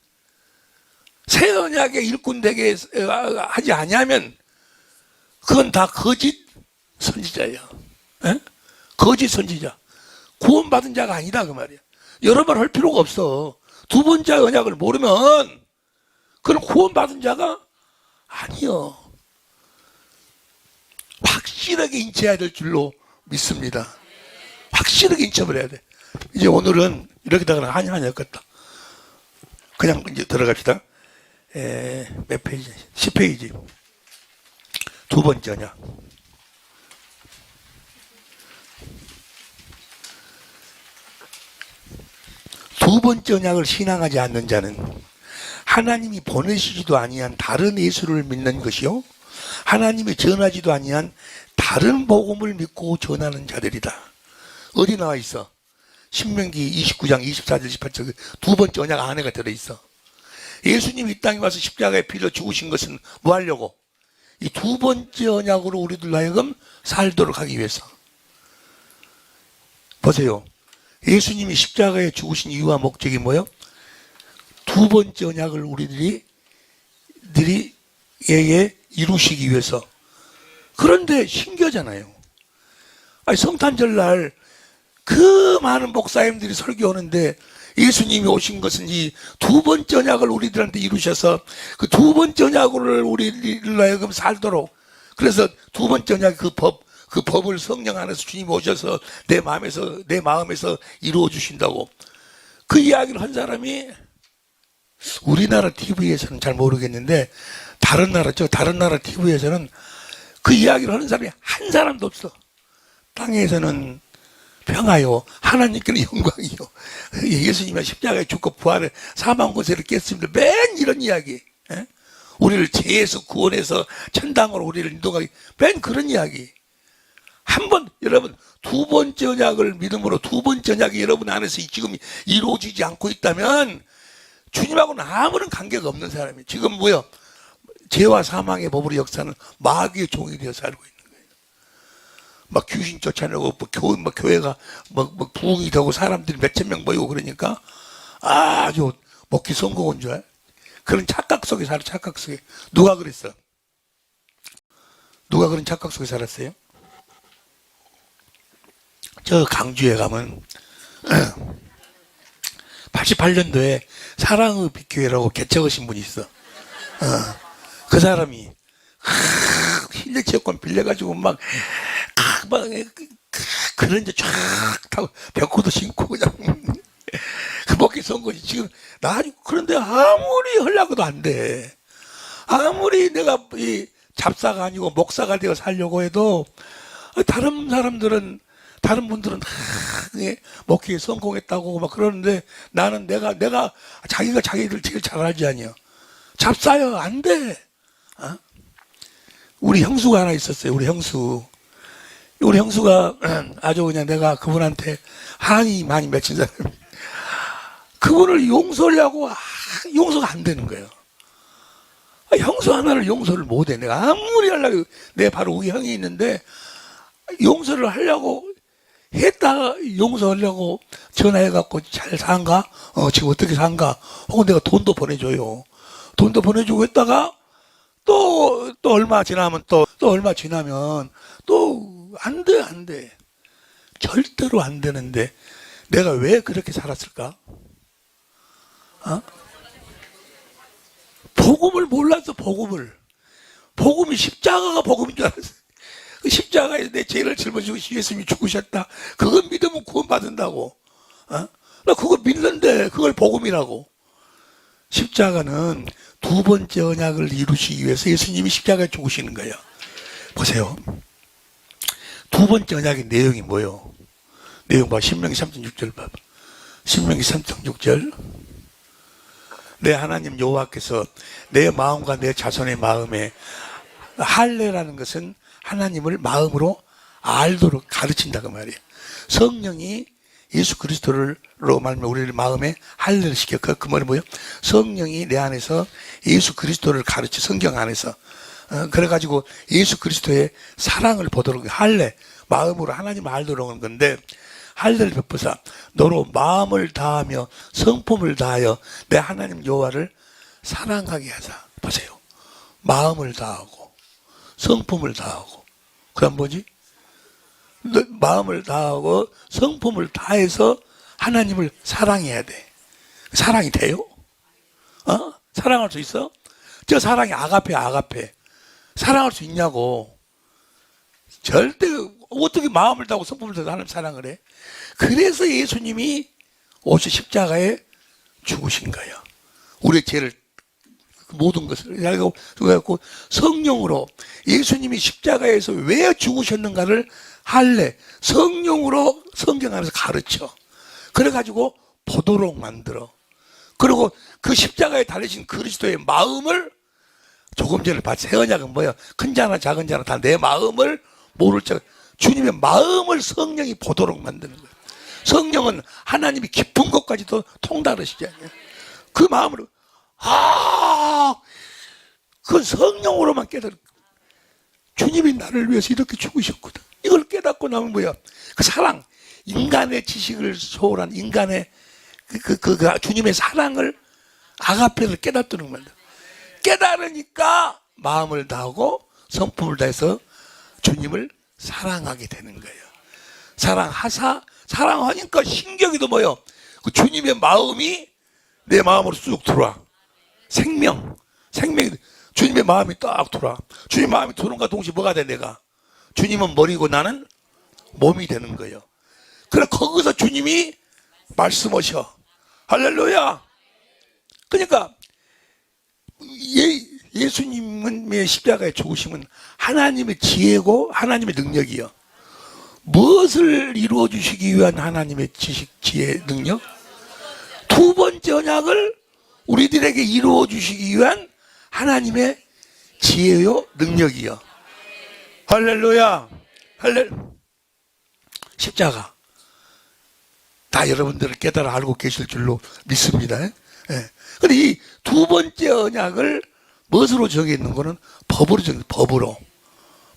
새 언약의 일꾼 되게 하지 아니하면 그건 다 거짓 선지자예요. 에? 거짓 선지자. 구원받은 자가 아니다 그 말이야. 여러 번 할 필요가 없어. 두 번째 언약을 모르면 그건 구원받은 자가 아니요. 확실하게 인치해야 될 줄로 믿습니다. 확실하게 인쳐버려야 돼. 이제 오늘은 이렇게 다가 한이었겠다. 그냥 이제 들어갑시다. 몇 페이지? 10페이지. 두 번째 언약. 두 번째 언약을 신앙하지 않는 자는 하나님이 보내시지도 아니한 다른 예수를 믿는 것이요, 하나님이 전하지도 아니한 다른 복음을 믿고 전하는 자들이다. 어디 나와 있어? 신명기 29장 24절 18절 두 번째 언약 안에가 들어있어. 예수님이 이 땅에 와서 십자가에 빌어 죽으신 것은 뭐 하려고? 이 두 번째 언약으로 우리들 하여금 살도록 하기 위해서. 보세요. 예수님이 십자가에 죽으신 이유와 목적이 뭐예요? 두 번째 언약을 우리들에게 이루시기 위해서. 그런데 신기하잖아요. 아니, 성탄절날 그 많은 목사님들이 설교하는데 예수님이 오신 것은 이 두 번째 언약을 우리들한테 이루셔서 그 두 번째 언약을 우리를 하여금 살도록, 그래서 두 번째 언약 그 법을 성령 안에서 주님이 오셔서 내 마음에서 이루어 주신다고. 그 이야기를 한 사람이 우리나라 TV에서는 잘 모르겠는데 다른 나라 TV에서는 그 이야기를 하는 사람이 한 사람도 없어. 땅에서는 평화요, 하나님께는 영광이요, 예수님이 십자가에 죽고 부활해 사망 권세를 깼습니다. 맨 이런 이야기. 에? 우리를 죄에서 구원해서 천당으로 우리를 인도하기, 맨 그런 이야기. 한번 여러분 두 번째 언약을 믿음으로 두 번째 언약이 여러분 안에서 지금 이루어지지 않고 있다면 주님하고는 아무런 관계가 없는 사람이 지금 뭐요? 죄와 사망의 법으로 역사는 마귀의 종이 되어 살고 있는 거예요. 막 귀신 쫓아내고 교회가 부흥이 되고 사람들이 몇천 명 모이고 그러니까 아주 먹기 성공한 줄 알아요. 그런 착각 속에 살아. 착각 속에. 누가 그랬어? 누가 그런 착각 속에 살았어요? 저 강주에 가면 88년도에 사랑의 빛교회라고 개척하신 분이 있어. 그 사람이 실내체육관 빌려가지고 막 그런 데 쫙 타고 벽구도 신고 그냥 그 먹기 선 거지. 지금 나 그런데 아무리 하려고도 안 돼. 아무리 내가 이 잡사가 아니고 목사가 되어 살려고 해도 다른 분들은 먹기에 성공했다고 막 그러는데 나는 내가 자기가 자기들 제일 잘 알지 아니야. 잡사요 안 돼. 우리 형수가 하나 있었어요. 우리 형수가 아주 그냥 내가 그분한테 한이 많이 맺힌 사람. 그분을 용서하려고 용서가 안 되는 거예요. 형수 하나를 용서를 못해. 내가 아무리 하려고, 내 바로 우리 형이 있는데 용서를 하려고 했다가 용서하려고 전화해갖고 잘 산가? 지금 어떻게 산가? 혹은 내가 돈도 보내줘요. 돈도 보내주고 했다가 또 얼마 지나면 또 안 돼. 절대로 안 되는데 내가 왜 그렇게 살았을까? 복음을 몰랐어, 복음이 십자가가 복음인 줄 알았어. 그 십자가에 내 죄를 짊어지고 예수님이 죽으셨다. 그걸 믿으면 구원받는다고. 나 그거 믿는데 그걸 복음이라고. 십자가는 두 번째 언약을 이루시기 위해서 예수님이 십자가에 죽으시는 거예요. 보세요. 두 두 번째 언약의 내용이 뭐요? 내용 봐. 신명기 3.6절 봐봐. 신명기 3.6절. 내 하나님 여호와께서 내 마음과 내 자손의 마음에, 할례라는 것은 하나님을 마음으로 알도록 가르친다고 말이에요. 성령이 예수 그리스도로 말하면 우리를 마음에 할례를 시켜. 그 말이 뭐예요? 성령이 내 안에서 예수 그리스도를 가르치, 성경 안에서. 그래가지고 예수 그리스도의 사랑을 보도록, 할례, 마음으로 하나님을 알도록 하는 건데, 할례를 베푸사 너로 마음을 다하며 성품을 다하여 내 하나님 여호와를 사랑하게 하자. 보세요. 마음을 다하고 성품을 다하고, 그다음 뭐지? 마음을 다하고 성품을 다해서 하나님을 사랑해야 돼. 사랑이 돼요? 사랑할 수 있어? 저 사랑이 아가페. 사랑할 수 있냐고. 절대. 어떻게 마음을 다하고 성품을 다해서 하나님 사랑을 해? 그래서 예수님이 오셔 십자가에 죽으신 거예요. 우리의 죄를, 모든 것을. 그래갖고 성령으로, 예수님이 십자가에서 왜 죽으셨는가를 할례, 성령으로 성경 안에서 가르쳐. 그래가지고 보도록 만들어. 그리고 그 십자가에 달리신 그리스도의 마음을, 조금 전에 봤지. 새 언약은 뭐야? 큰 자나 작은 자나 다 내 마음을 모를 자, 주님의 마음을 성령이 보도록 만드는 거예요. 성령은 하나님이 깊은 것까지도 통달하시잖아요. 그 마음으로, 그 성령으로만 깨달아. 주님이 나를 위해서 이렇게 죽으셨거든. 이걸 깨닫고 나면 뭐야? 그 사랑, 인간의 지식을 소홀한 인간의 주님의 사랑을, 아가페를 깨닫도록 만들어. 깨달으니까 마음을 다하고 성품을 다해서 주님을 사랑하게 되는 거예요. 사랑하니까 신경이도 뭐요? 그 주님의 마음이 내 마음으로 쑥 들어와. 생명이, 주님의 마음이 딱 들어와. 주님의 마음이 들어온과 동시에 뭐가 돼, 내가? 주님은 머리고 나는 몸이 되는 거예요. 그래, 거기서 주님이 말씀하셔. 할렐루야! 그러니까, 예수님의 십자가에 죽으심은 하나님의 지혜고 하나님의 능력이요. 무엇을 이루어 주시기 위한 하나님의 지식, 지혜, 능력? 두 번째 언약을 우리들에게 이루어 주시기 위한 하나님의 지혜요, 능력이요. 할렐루야. 십자가 다 여러분들을 깨달아 알고 계실 줄로 믿습니다. 예. 근데 이 두 번째 언약을 무엇으로 정해 있는 거는 법으로 정해. 법으로.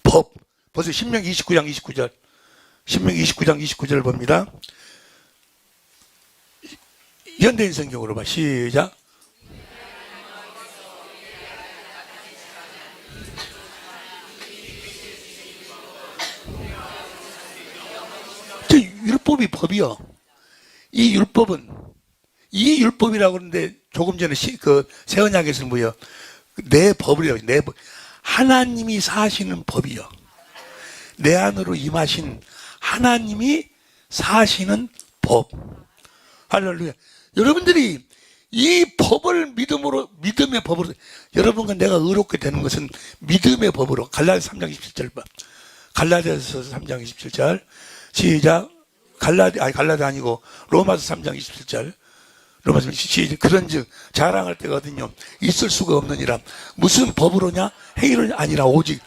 법. 벌써 신명기 29장 29절. 신명기 29장 29절을 봅니다. 현대인 성경으로 봐. 시작. 저 율법이 법이요. 이 율법이라고 그러는데 조금 전에 새 언약에서는 뭐예요? 내 법이라고. 내 법. 하나님이 사시는 법이요. 내 안으로 임하신 하나님이 사시는 법. 할렐루야. 여러분들이 이 법을 믿음의 법으로, 여러분과 내가 의롭게 되는 것은 믿음의 법으로. 갈라디아서 3장 27절 봐. 갈라디아서 3장 27절. 시작. 갈라디아 아니고 로마서 3장 27절. 로마서 시작. 그런즉 자랑할 때가 어딨냐? 있을 수가 없느니라. 무슨 법으로냐? 행위로 아니라 오직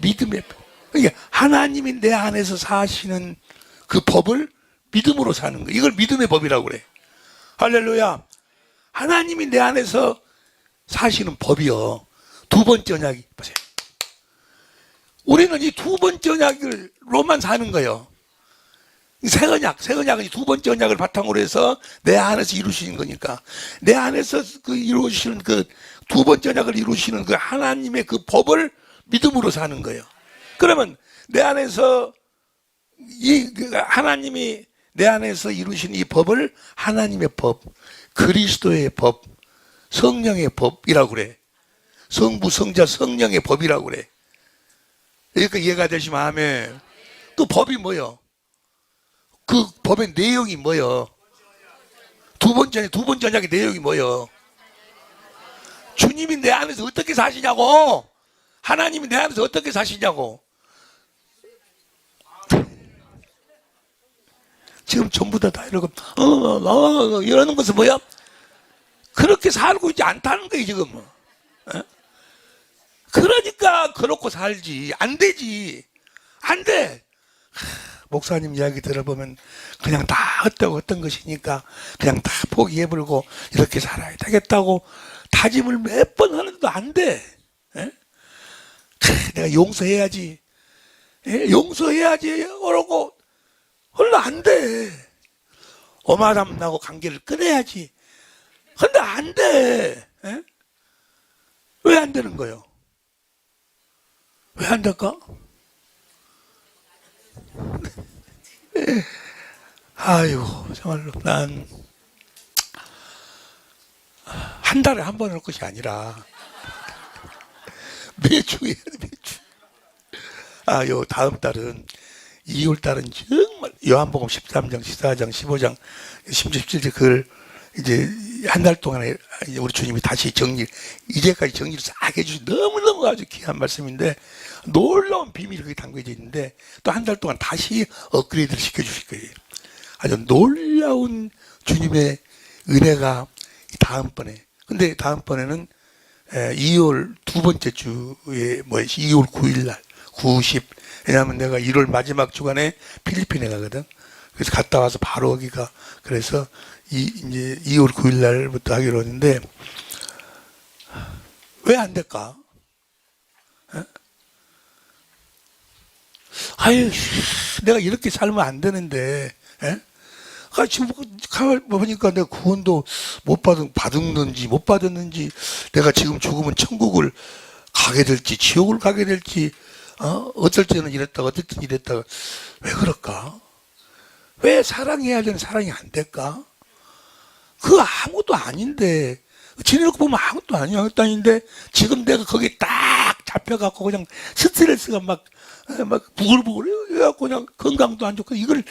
믿음의 법. 그러니까 하나님이 내 안에서 사시는 그 법을 믿음으로 사는 거예요. 이걸 믿음의 법이라고 그래. 할렐루야. 하나님이 내 안에서 사시는 법이요. 두 번째 언약이, 보세요. 우리는 이 두 번째 언약으로만 사는 거예요. 새 언약은 두 번째 언약을 바탕으로 해서 내 안에서 이루시는 거니까. 내 안에서 이루시는 두 번째 언약을 이루시는 그 하나님의 그 법을 믿음으로 사는 거예요. 그러면 내 안에서 하나님이 내 안에서 이루신 이 법을 하나님의 법, 그리스도의 법, 성령의 법이라고 그래. 성부, 성자, 성령의 법이라고 그래. 그러니까 이해가 되시면 아멘. 또 법이 뭐요? 그 법의 내용이 뭐요? 두 번째 언약의 내용이 뭐요? 주님이 내 안에서 어떻게 사시냐고. 하나님이 내 안에서 어떻게 사시냐고. 지금 전부 다 이러고 이러는 것은 뭐야? 그렇게 살고 있지 않다는 거예요 지금. 어? 그러니까 그렇고 살지. 안 되지. 안 돼. 목사님 이야기 들어보면 그냥 다 헛되고 것이니까 그냥 다 포기해버리고 이렇게 살아야 되겠다고 다짐을 몇 번 하는데도 안 돼. 에? 내가 용서해야지. 용서해야지. 그러고 그러면 안 돼. 어마담나고 관계를 끊어야지. 근데 안 돼. 왜 안 되는 거예요? 왜 안 될까? 아유, 정말로 난 한 달에 한 번 할 것이 아니라 매주 해야 돼, 매주. 요 다음 달은 2월 달은 정말 요한복음 13장, 14장, 15장, 17절 그걸 이제 한 달 동안에 우리 주님이 다시 이제까지 정리를 싹 해주신 너무너무 아주 귀한 말씀인데 놀라운 비밀이 거기 담겨져 있는데 또 한 달 동안 다시 업그레이드를 시켜주실 거예요. 아주 놀라운 주님의 은혜가 다음번에. 근데 다음번에는 2월 두 번째 주에 2월 9일 날 90. 왜냐하면 내가 1월 마지막 주간에 필리핀에 가거든. 그래서 갔다 와서 바로 여기가 그래서 이제 2월 9일 날부터 하기로 했는데 왜 안 될까? 아유, 내가 이렇게 살면 안 되는데. 지금 가만 보니까 내가 구원도 받았는지 못 받았는지, 내가 지금 죽으면 천국을 가게 될지 지옥을 가게 될지, 어떨 때는 이랬다가 어떨 때는 이랬다가 왜 그럴까? 왜 사랑해야 되는 사랑이 안 될까? 그거 아무것도 아닌데, 지내놓고 보면 아무것도 아닌데 지금 내가 거기에 딱 잡혀갖고 그냥 스트레스가 막 부글부글 해갖고 그냥 건강도 안 좋고 이걸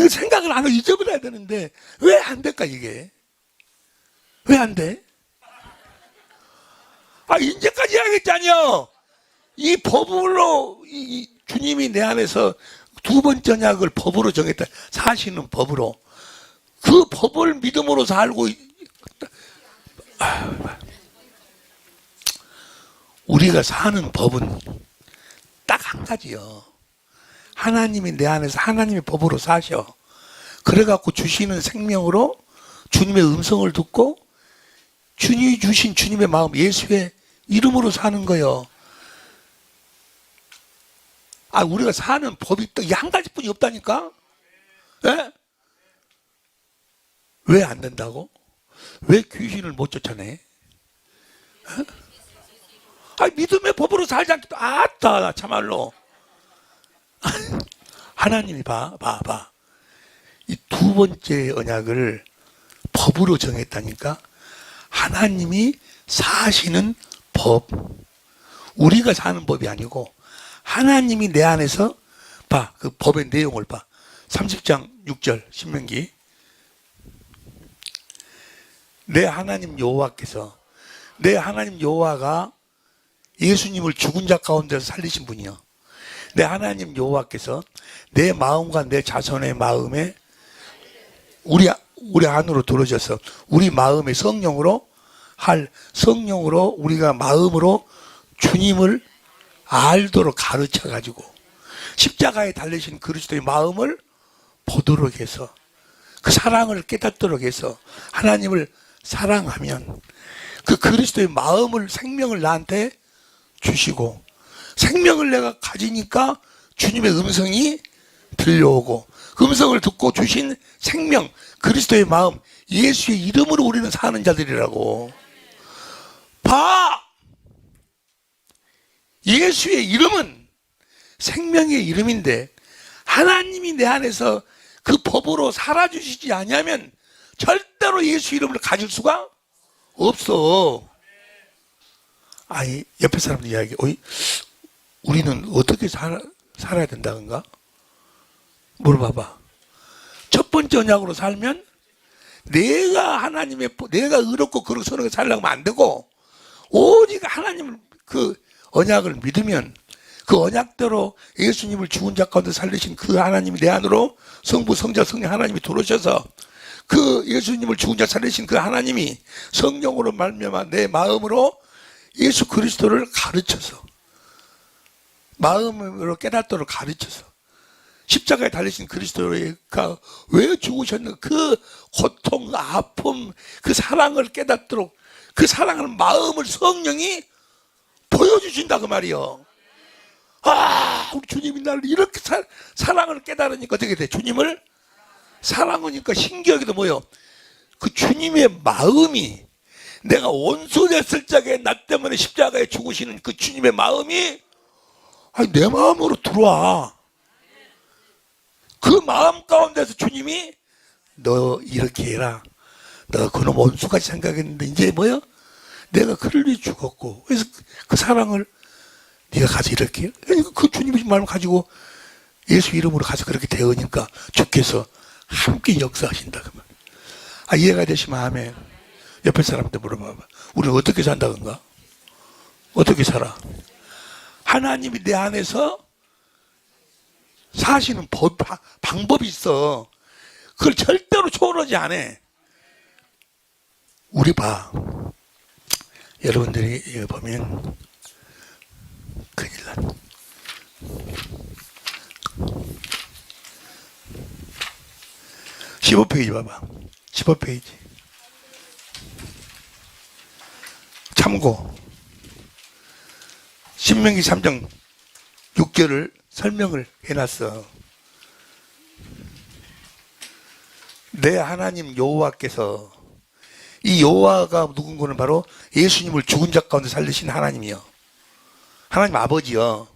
생각을 안 하고 잊어버려야 되는데 왜 안 될까 이게? 왜 안 돼? 이제까지 해야겠잖여. 이 법으로 이 주님이 내 안에서 두 번째 언약을 법으로 정했다. 사시는 법으로. 그 법을 믿음으로 살고 우리가 사는 법은 딱 한 가지요. 하나님이 내 안에서 하나님의 법으로 사셔. 그래갖고 주시는 생명으로 주님의 음성을 듣고 주님이 주신 주님의 마음 예수의 이름으로 사는 거요. 우리가 사는 법이 딱 한 가지뿐이 없다니까? 예? 왜 안 된다고? 왜 귀신을 못 쫓아내? 믿음의 법으로 살지 않겠다. 나 참말로. 하나님이 봐. 이 두 번째 언약을 법으로 정했다니까? 하나님이 사시는 법. 우리가 사는 법이 아니고, 하나님이 내 안에서, 그 법의 내용을 봐. 30장 6절, 신명기. 내 하나님 여호와가 예수님을 죽은 자 가운데서 살리신 분이요. 내 하나님 여호와께서 내 마음과 내 자손의 마음에 우리 안으로 들어져서 우리 마음의 성령으로 우리가 마음으로 주님을 알도록 가르쳐 가지고 십자가에 달리신 그리스도의 마음을 보도록 해서 그 사랑을 깨닫도록 해서 하나님을 사랑하면 그 그리스도의 마음을 생명을 나한테 주시고 생명을 내가 가지니까 주님의 음성이 들려오고 그 음성을 듣고 주신 생명 그리스도의 마음 예수의 이름으로 우리는 사는 자들이라고. 예수의 이름은 생명의 이름인데 하나님이 내 안에서 그 법으로 살아주시지 아니하면 절대로 예수 이름을 가질 수가 없어. 옆에 사람들 이야기, 우리는 어떻게 살아야 된다는가? 물어봐봐. 첫 번째 언약으로 살면 내가 의롭고 그렇게 선하게 살려면 안 되고 오직 하나님을 그 언약을 믿으면 그 언약대로 예수님을 죽은 자 가운데 살리신 그 하나님이 내 안으로 성부, 성자, 성령 하나님이 들어오셔서 그 예수님을 죽은 자 살리신 그 하나님이 성령으로 말미암아 내 마음으로 예수 그리스도를 가르쳐서, 마음으로 깨닫도록 가르쳐서, 십자가에 달리신 그리스도가 왜 죽으셨는가, 그 고통, 아픔, 그 사랑을 깨닫도록, 그 사랑하는 마음을 성령이 보여주신다 그 말이요. 아, 우리 주님이 나를 이렇게 사랑을 깨달으니까 어떻게 돼? 주님을 사랑하니까 신기하게도 뭐요? 그 주님의 마음이, 내가 원수됐을 적에 나 때문에 십자가에 죽으시는 그 주님의 마음이 아니, 내 마음으로 들어와. 그 마음 가운데서 주님이 너 이렇게 해라. 너 그놈 원수까지 생각했는데 이제 뭐야? 내가 그를 위해 죽었고, 그래서 그 사랑을 네가 가서 이렇게 해. 그 주님의 마음을 가지고 예수 이름으로 가서 그렇게 되으니까 주께서 함께 역사하신다 그 말. 아, 이해가 되시면 아멘. 옆에 사람한테 물어봐봐. 우리는 어떻게 산다던가? 어떻게 살아? 하나님이 내 안에서 사시는 방법이 있어. 그걸 절대로 초월하지 않아. 우리 봐. 여러분들이 보면 큰일 나. 15페이지 봐봐. 15페이지. 참고. 신명기 3장 6절을 설명을 해놨어. 내 하나님 여호와께서, 이 여호와가 누군가는 바로 예수님을 죽은 자 가운데 살리신 하나님이요. 하나님 아버지요.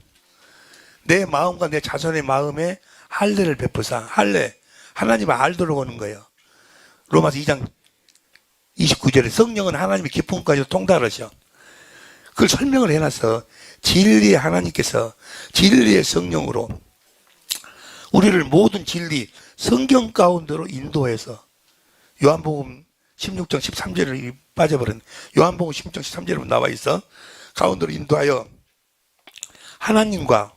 내 마음과 내 자손의 마음에 할례를 베푸사. 할례. 하나님을 알도록 하는 거예요. 로마서 2장 29절에 성령은 하나님의 기쁨까지도 통달하셔. 그걸 설명을 해놨어. 진리의 하나님께서 진리의 성령으로 우리를 모든 진리, 성경 가운데로 인도해서, 요한복음 16장 13절을 빠져버린, 요한복음 16장 13절에 나와 있어. 가운데로 인도하여 하나님과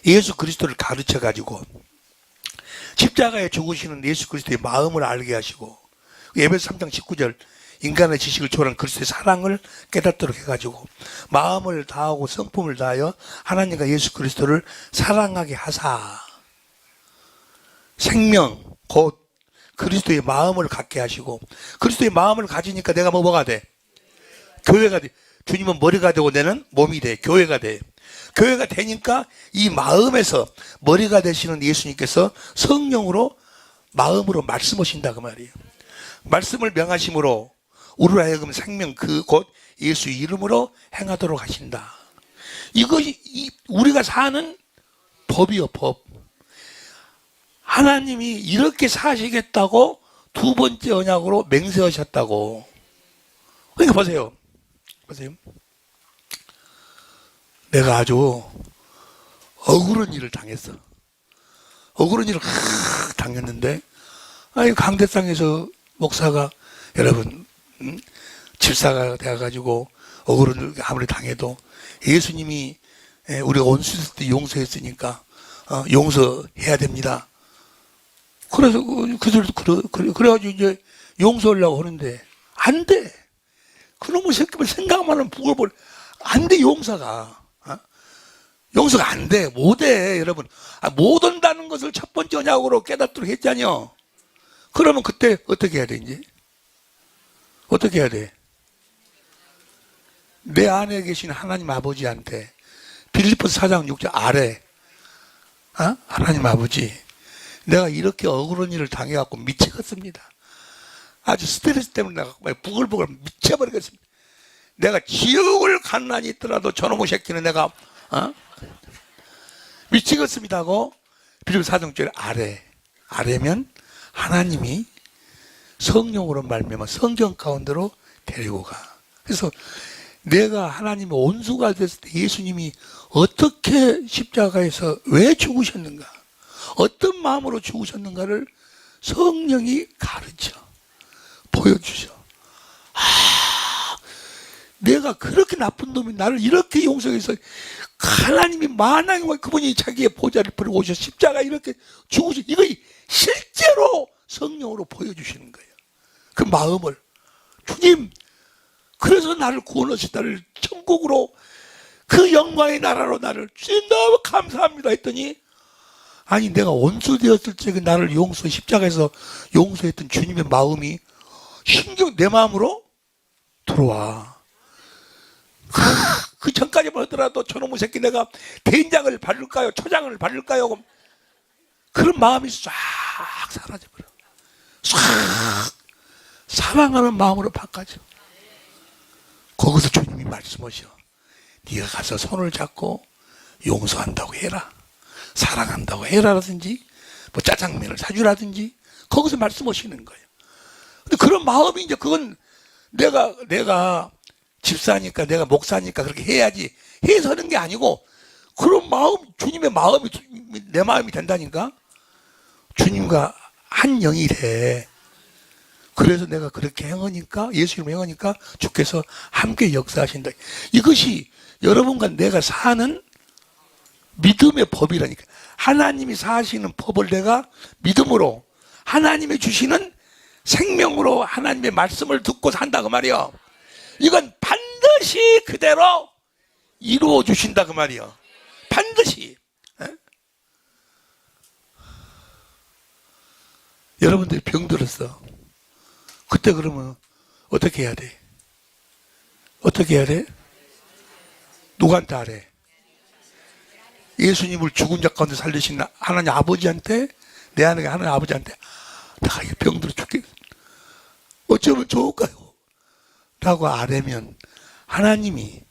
예수 그리스도를 가르쳐 가지고 십자가에 죽으시는 예수 그리스도의 마음을 알게 하시고, 에베소 3장 19절 인간의 지식을 초월한 그리스도의 사랑을 깨닫도록 해가지고 마음을 다하고 성품을 다하여 하나님과 예수 그리스도를 사랑하게 하사, 생명 곧 그리스도의 마음을 갖게 하시고, 그리스도의 마음을 가지니까 내가 뭐가 돼? 교회가 돼. 주님은 머리가 되고 내는 몸이 돼. 교회가 돼. 교회가 되니까 이 마음에서 머리가 되시는 예수님께서 성령으로 마음으로 말씀하신다 그 말이에요. 말씀을 명하심으로 우리로 하여금 생명 그 곧 예수 이름으로 행하도록 하신다. 이것이 우리가 사는 법이요, 법. 하나님이 이렇게 사시겠다고 두 번째 언약으로 맹세하셨다고. 그러니까 보세요. 내가 아주 억울한 일을 당했어. 억울한 일을 당했는데, 아니, 강대상에서 목사가, 여러분, 집사가 되어가지고 억울한 일 아무리 당해도 예수님이 우리가 원수했을 때 용서했으니까 용서해야 됩니다. 그래서 그래가지고 이제 용서하려고 하는데 안 돼. 그놈의 새끼만 생각만 하면 부글부글 안 돼. 용서가 안 돼. 못 해. 여러분, 못 한다는 것을 첫 번째 언약으로 깨닫도록 했잖아요. 그러면 그때 어떻게 해야 돼? 이제 어떻게 해야 돼? 내 안에 계신 하나님 아버지한테 빌립보서 4장 6절 아래, 하나님 아버지, 내가 이렇게 억울한 일을 당해갖고 미치겠습니다. 아주 스트레스 때문에 내가 부글부글 미쳐버리겠습니다. 내가 지옥을 갓난이 있더라도 저놈의 새끼는 내가 미치겠습니다 하고 빌립보서 4장 6절 아래면 하나님이 성령으로 말미암아 성경 가운데로 데리고 가. 그래서 내가 하나님의 온수가 됐을 때 예수님이 어떻게 십자가에서 왜 죽으셨는가, 어떤 마음으로 죽으셨는가를 성령이 가르쳐 보여주셔. 내가 그렇게 나쁜 놈이 나를 이렇게 용서해서 하나님이 만왕의 왕 그분이 자기의 보좌를 버리고 오셔 십자가 이렇게 죽으신 이거 실제로 성령으로 보여주시는 거예요. 그 마음을 주님 그래서 나를 구원하시 나를 천국으로 그 영광의 나라로 나를 주님 너무 감사합니다 했더니 아니 내가 원수 되었을 적에 나를 용서 십자가에서 용서했던 주님의 마음이 신경 내 마음으로 들어와. 그 전까지만 하더라도 저놈의 새끼 내가 된장을 바를까요? 초장을 바를까요? 그런 마음이 싹 사라져버려. 싹 사랑하는 마음으로 바꿔져. 거기서 주님이 말씀하셔. 네가 가서 손을 잡고 용서한다고 해라. 사랑한다고 해라라든지 뭐 짜장면을 사주라든지 거기서 말씀하시는 거예요. 근데 그런 마음이 이제 그건 내가 집사니까 내가 목사니까 그렇게 해야지 해서 하는 게 아니고 그런 마음 주님의 마음이 내 마음이 된다니까. 주님과 한 영이 돼. 그래서 내가 그렇게 행하니까 예수 이름으로 행하니까 주께서 함께 역사하신다. 이것이 여러분과 내가 사는 믿음의 법이라니까. 하나님이 사시는 법을 내가 믿음으로 하나님이 주시는 생명으로 하나님의 말씀을 듣고 산다 그 말이요. 이건 반드시 그대로 이루어 주신다 그 말이요. 반드시. 에? 여러분들이 병들었어. 그때 그러면 어떻게 해야 돼? 어떻게 해야 돼? 누구한테 하래? 예수님을 죽은 자 가운데 살리신 하나님 아버지한테 내 안에 하나님 아버지한테 내가 병들어 죽겠어. 어쩌면 좋을까요? 라고 아뢰면 하나님이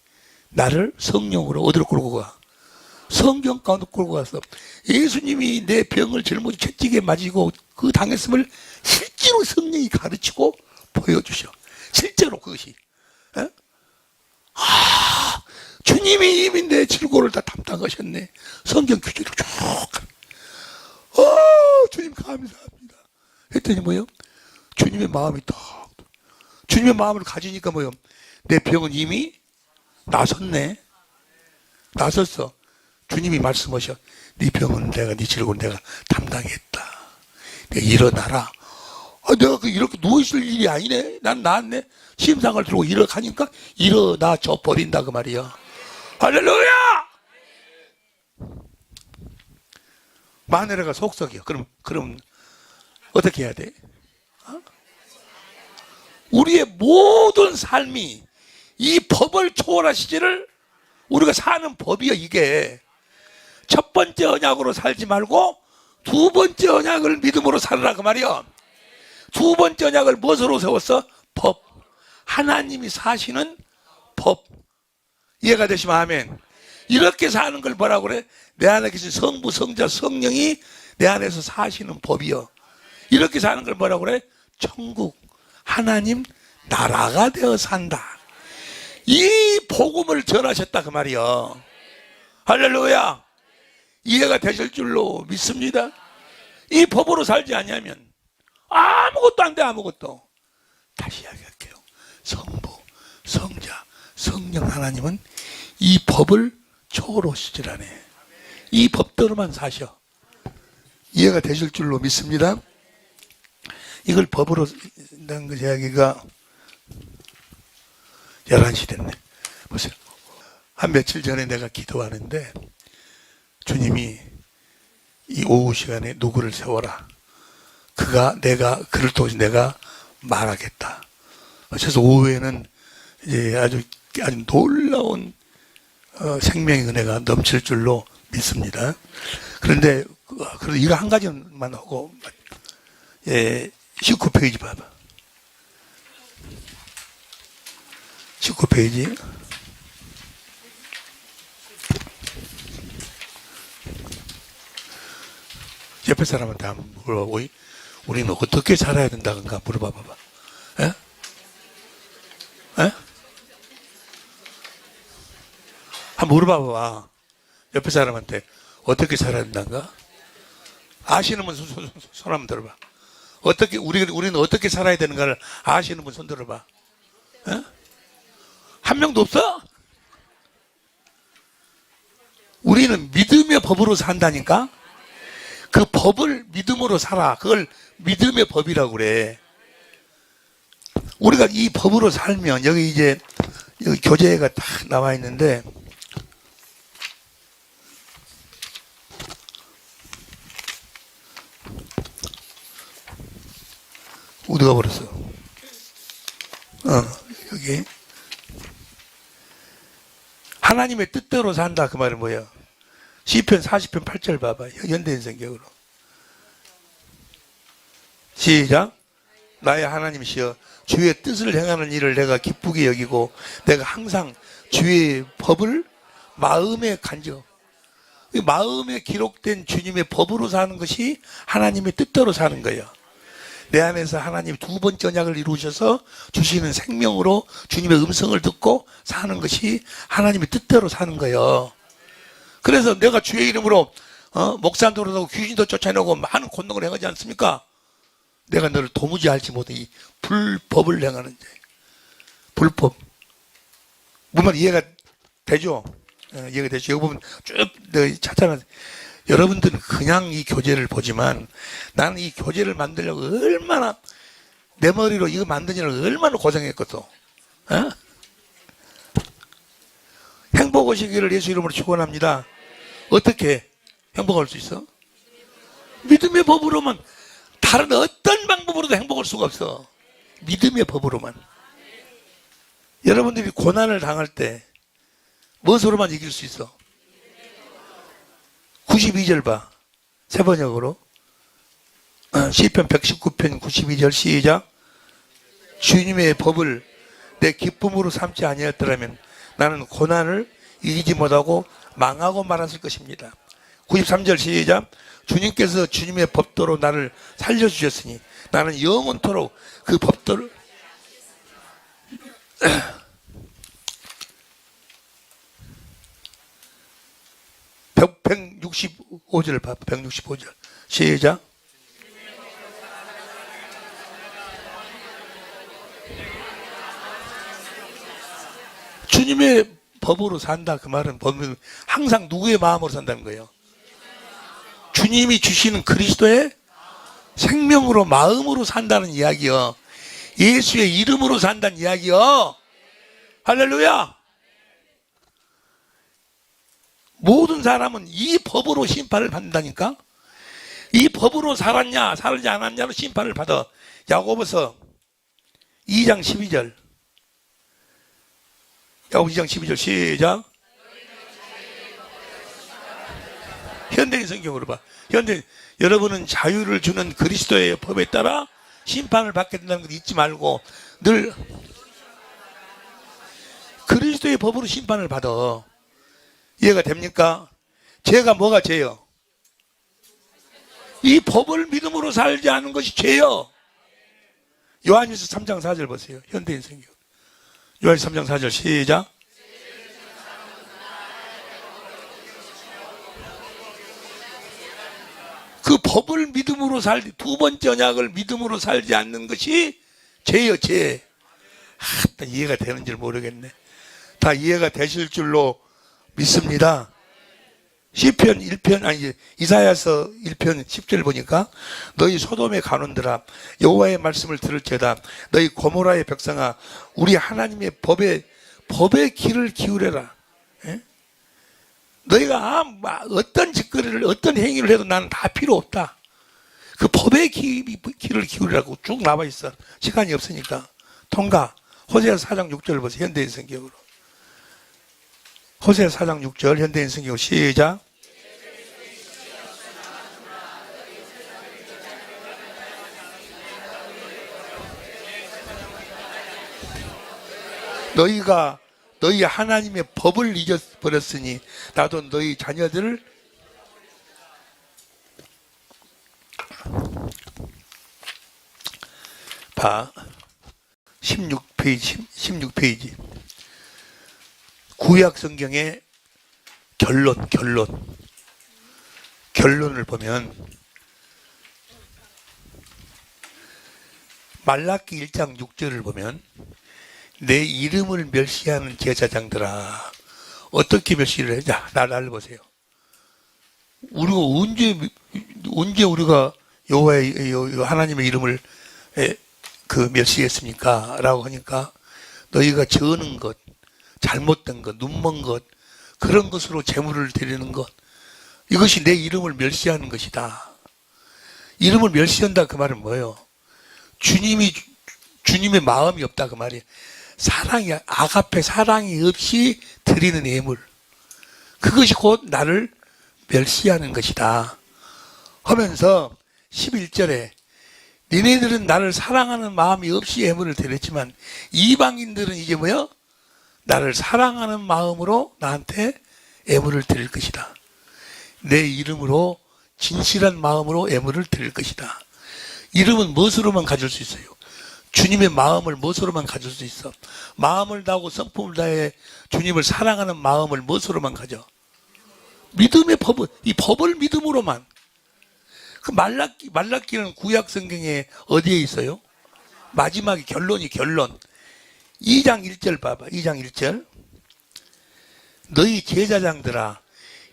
나를 성령으로 어디로 끌고 가? 성경 가운데 끌고 가서 예수님이 내 병을 짊어지고 채찍에 맞이고 그 당했음을 실제로 성령이 가르치고 보여주셔. 실제로 그것이. 에? 주님이 이미 내 질고를 다 담당하셨네. 성경 규칙을 쭉. 주님 감사합니다. 했더니 뭐요? 주님의 마음이 딱. 주님의 마음을 가지니까 뭐요? 내 병은 이미 나섰네. 나섰어. 주님이 말씀하셔. 네 병은 내가 네 질고는 내가 담당했다. 내가 일어나라. 내가 이렇게 누워있을 일이 아니네. 난 나았네. 심상을 들고 일어가니까 일어나져 버린다 그 말이야. 할렐루야! 마누라가 속썩이요. 그럼 어떻게 해야 돼? 우리의 모든 삶이 이 법을 초월하시지를 우리가 사는 법이요. 이게 첫 번째 언약으로 살지 말고 두 번째 언약을 믿음으로 살으라 그 말이요. 두 번째 언약을 무엇으로 세웠어? 법. 하나님이 사시는 법. 이해가 되시면 아멘. 이렇게 사는 걸 뭐라고 그래? 내 안에 계신 성부, 성자, 성령이 내 안에서 사시는 법이요. 이렇게 사는 걸 뭐라고 그래? 천국, 하나님 나라가 되어 산다. 이 복음을 전하셨다 그 말이요. 할렐루야. 이해가 되실 줄로 믿습니다. 이 법으로 살지 않냐면 아무것도 안 돼. 아무것도. 다시 이야기할게요. 성부, 성자, 성령 하나님은 이 법을 초월하시질 않아요. 이 법대로만 사셔. 이해가 되실 줄로 믿습니다. 이걸 법으로 낸 그 이야기가 11시 됐네. 보세요. 한 며칠 전에 내가 기도하는데 주님이 이 오후 시간에 누구를 세워라. 그를 통해서 내가 말하겠다. 그래서 오후에는 이제 아주 놀라운 생명의 은혜가 넘칠 줄로 믿습니다. 그런데 이거 한 가지만 하고 19페이지 봐봐. 19페이지. 옆에 사람한테 한번 물어보고 우리는 어떻게 살아야 된다든가 물어봐 봐봐. 에? 에? 한번 물어봐 봐봐. 옆에 사람한테 어떻게 살아야 된다든가? 아시는 분 손 한번 들어봐. 우리는 어떻게 살아야 되는가를 아시는 분 손 들어봐. 에? 한 명도 없어? 우리는 믿음의 법으로 산다니까? 그 법을 믿음으로 살아. 그걸 믿음의 법이라고 그래. 우리가 이 법으로 살면, 여기 이제, 여기 교재가 딱 나와 있는데, 어디가 버렸어? 여기. 하나님의 뜻대로 산다. 그 말은 뭐야? 시편 40편 8절 봐봐. 현대인 성경으로. 시작. 나의 하나님이시여, 주의 뜻을 행하는 일을 내가 기쁘게 여기고, 내가 항상 주의 법을 마음에 간적. 마음에 기록된 주님의 법으로 사는 것이 하나님의 뜻대로 사는 거예요. 내 안에서 하나님 두 번째 언약을 이루셔서 주시는 생명으로 주님의 음성을 듣고 사는 것이 하나님의 뜻대로 사는 거예요. 그래서 내가 주의 이름으로 목사 노릇하고 귀신도 쫓아내고 많은 권능을 행하지 않습니까? 내가 너를 도무지 알지 못해 이 불법을 행하는 자. 불법. 무슨 말 이해가 되죠? 이해가 되죠? 여기 보면 쭉 찾아놔. 여러분들은 그냥 이 교재를 보지만 나는 이 교재를 만들려고 얼마나 내 머리로 이거 만드느라고 얼마나 고생했거든. 행복 오시기를 예수 이름으로 축원합니다. 어떻게 행복할 수 있어? 믿음의 법으로만. 다른 어떤 방법으로도 행복할 수가 없어. 믿음의 법으로만. 여러분들이 고난을 당할 때 무엇으로만 이길 수 있어? 92절 봐. 세 번역으로. 시편 119편 92절 시작. 주님의 법을 내 기쁨으로 삼지 아니었더라면 나는 고난을 이기지 못하고 망하고 말았을 것입니다. 93절 시작. 주님께서 주님의 법도로 나를 살려주셨으니 나는 영원토록 그 법도를 165절 봐. 165절 시작. 주님의 법으로 산다. 그 말은 보면 항상 누구의 마음으로 산다는 거예요? 주님이 주시는 그리스도의 생명으로 마음으로 산다는 이야기요. 예수의 이름으로 산다는 이야기요. 할렐루야. 모든 사람은 이 법으로 심판을 받는다니까. 이 법으로 살았냐 살지 않았냐로 심판을 받아. 야고보서 2장 12절. 야고보서 2장 12절 시작. 현대인 성경으로 봐. 여러분은 자유를 주는 그리스도의 법에 따라 심판을 받게 된다는 걸 잊지 말고 늘 그리스도의 법으로 심판을 받아. 이해가 됩니까? 죄가 뭐가 죄요? 이 법을 믿음으로 살지 않은 것이 죄요. 요한일서 3장 4절 보세요. 현대인 성경. 요한일서 3장 4절 시작. 그 법을 믿음으로 살지, 두 번째 언약을 믿음으로 살지 않는 것이 죄요, 죄. 다 이해가 되는지 모르겠네. 다 이해가 되실 줄로 믿습니다. 시편 1편, 아니, 이사야서 1편 10절 보니까 너희 소돔의 간원들아, 여호와의 말씀을 들을지어다. 너희 고모라의 백성아, 우리 하나님의 법의 귀를 기울여라. 예? 너희가 어떤 짓거리를 어떤 행위를 해도 나는 다 필요 없다. 그 법의 귀를 기울이라고 쭉 나와 있어. 시간이 없으니까 통과. 호세아서 4장 6절 보세요. 현대인 성경으로. 호세아서 4장 6절 현대인 성경 시작. 너희가 너희 하나님의 법을 잊어버렸으니 나도 너희 자녀들을 봐. 16페이지 구약 성경의 결론을 보면 말라기 1장 6절을 보면 내 이름을 멸시하는 제사장들아. 어떻게 멸시를 하냐? 나를 보세요. 우리가 언제 우리가 여호와의 하나님의 이름을 멸시했습니까? 라고 하니까 너희가 저는 것, 잘못된 것, 눈먼 것, 그런 것으로 제물을 드리는 것, 이것이 내 이름을 멸시하는 것이다. 이름을 멸시한다 그 말은 뭐예요? 주님의 마음이 없다 그 말이에요. 사랑이, 아가페 사랑이 없이 드리는 예물, 그것이 곧 나를 멸시하는 것이다 하면서 11절에 니네들은 나를 사랑하는 마음이 없이 예물을 드렸지만 이방인들은 이제 뭐요? 나를 사랑하는 마음으로 나한테 예물을 드릴 것이다. 내 이름으로 진실한 마음으로 예물을 드릴 것이다. 이름은 무엇으로만 가질 수 있어요? 주님의 마음을 무엇으로만 가질 수 있어? 마음을 다하고 성품을 다해 주님을 사랑하는 마음을 무엇으로만 가져? 믿음의 법을, 이 법을 믿음으로만. 그 말라기는 구약 성경에 어디에 있어요? 마지막에 결론. 2장 1절 봐봐. 2장 1절. 너희 제사장들아,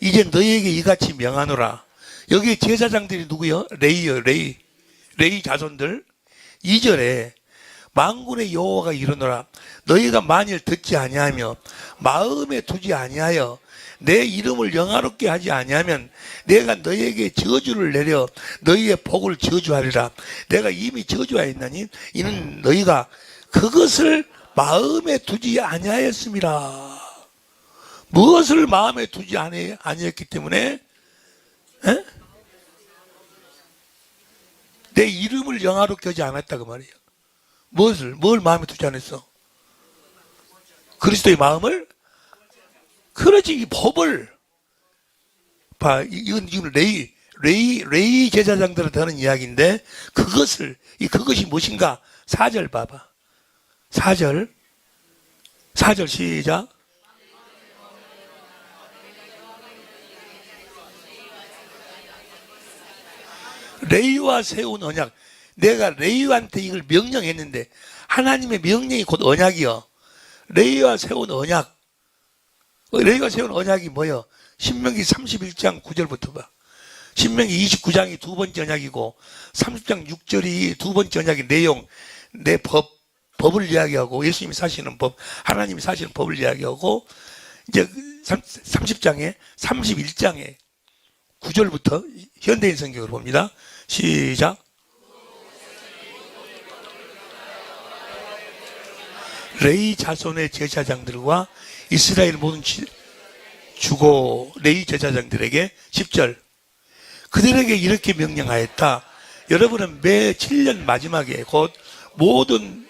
이제 너희에게 이같이 명하노라. 여기 제사장들이 누구요? 레위 자손들. 2절에 만군의 여호와가 이르노라. 너희가 만일 듣지 아니하며 마음에 두지 아니하여 내 이름을 영화롭게 하지 아니하면 내가 너희에게 저주를 내려 너희의 복을 저주하리라. 내가 이미 저주하였나니 이는 너희가 그것을 마음에 두지 아니하였음이라. 무엇을 마음에 두지 아니했기 때문에? 에? 내 이름을 영화롭게 하지 않았다 그 말이에요. 뭘 마음에 두지 않았어? 그리스도의 마음을? 그렇지. 이 법을 봐. 이건 지금 레위 제사장들한테 하는 이야기인데, 그것이 무엇인가? 4절 봐봐. 4절 시작. 레위와 세운 언약. 내가 레위한테 이걸 명령했는데, 하나님의 명령이 곧 언약이요. 레위와 세운 언약. 레위가 세운 언약이 뭐예요? 신명기 31장 9절부터 봐. 신명기 29장이 두 번째 언약이고 30장 6절이 두 번째 언약의 내용, 내 법을 이야기하고, 예수님이 사시는 법, 하나님이 사시는 법을 이야기하고, 이제 30장에 31장에 9절부터 현대인 성경을 봅니다. 시작. 레위 자손의 제사장들과 이스라엘 모든 주고 레위 제사장들에게 10절. 그들에게 이렇게 명령하였다. 여러분은 매 7년 마지막에 곧 모든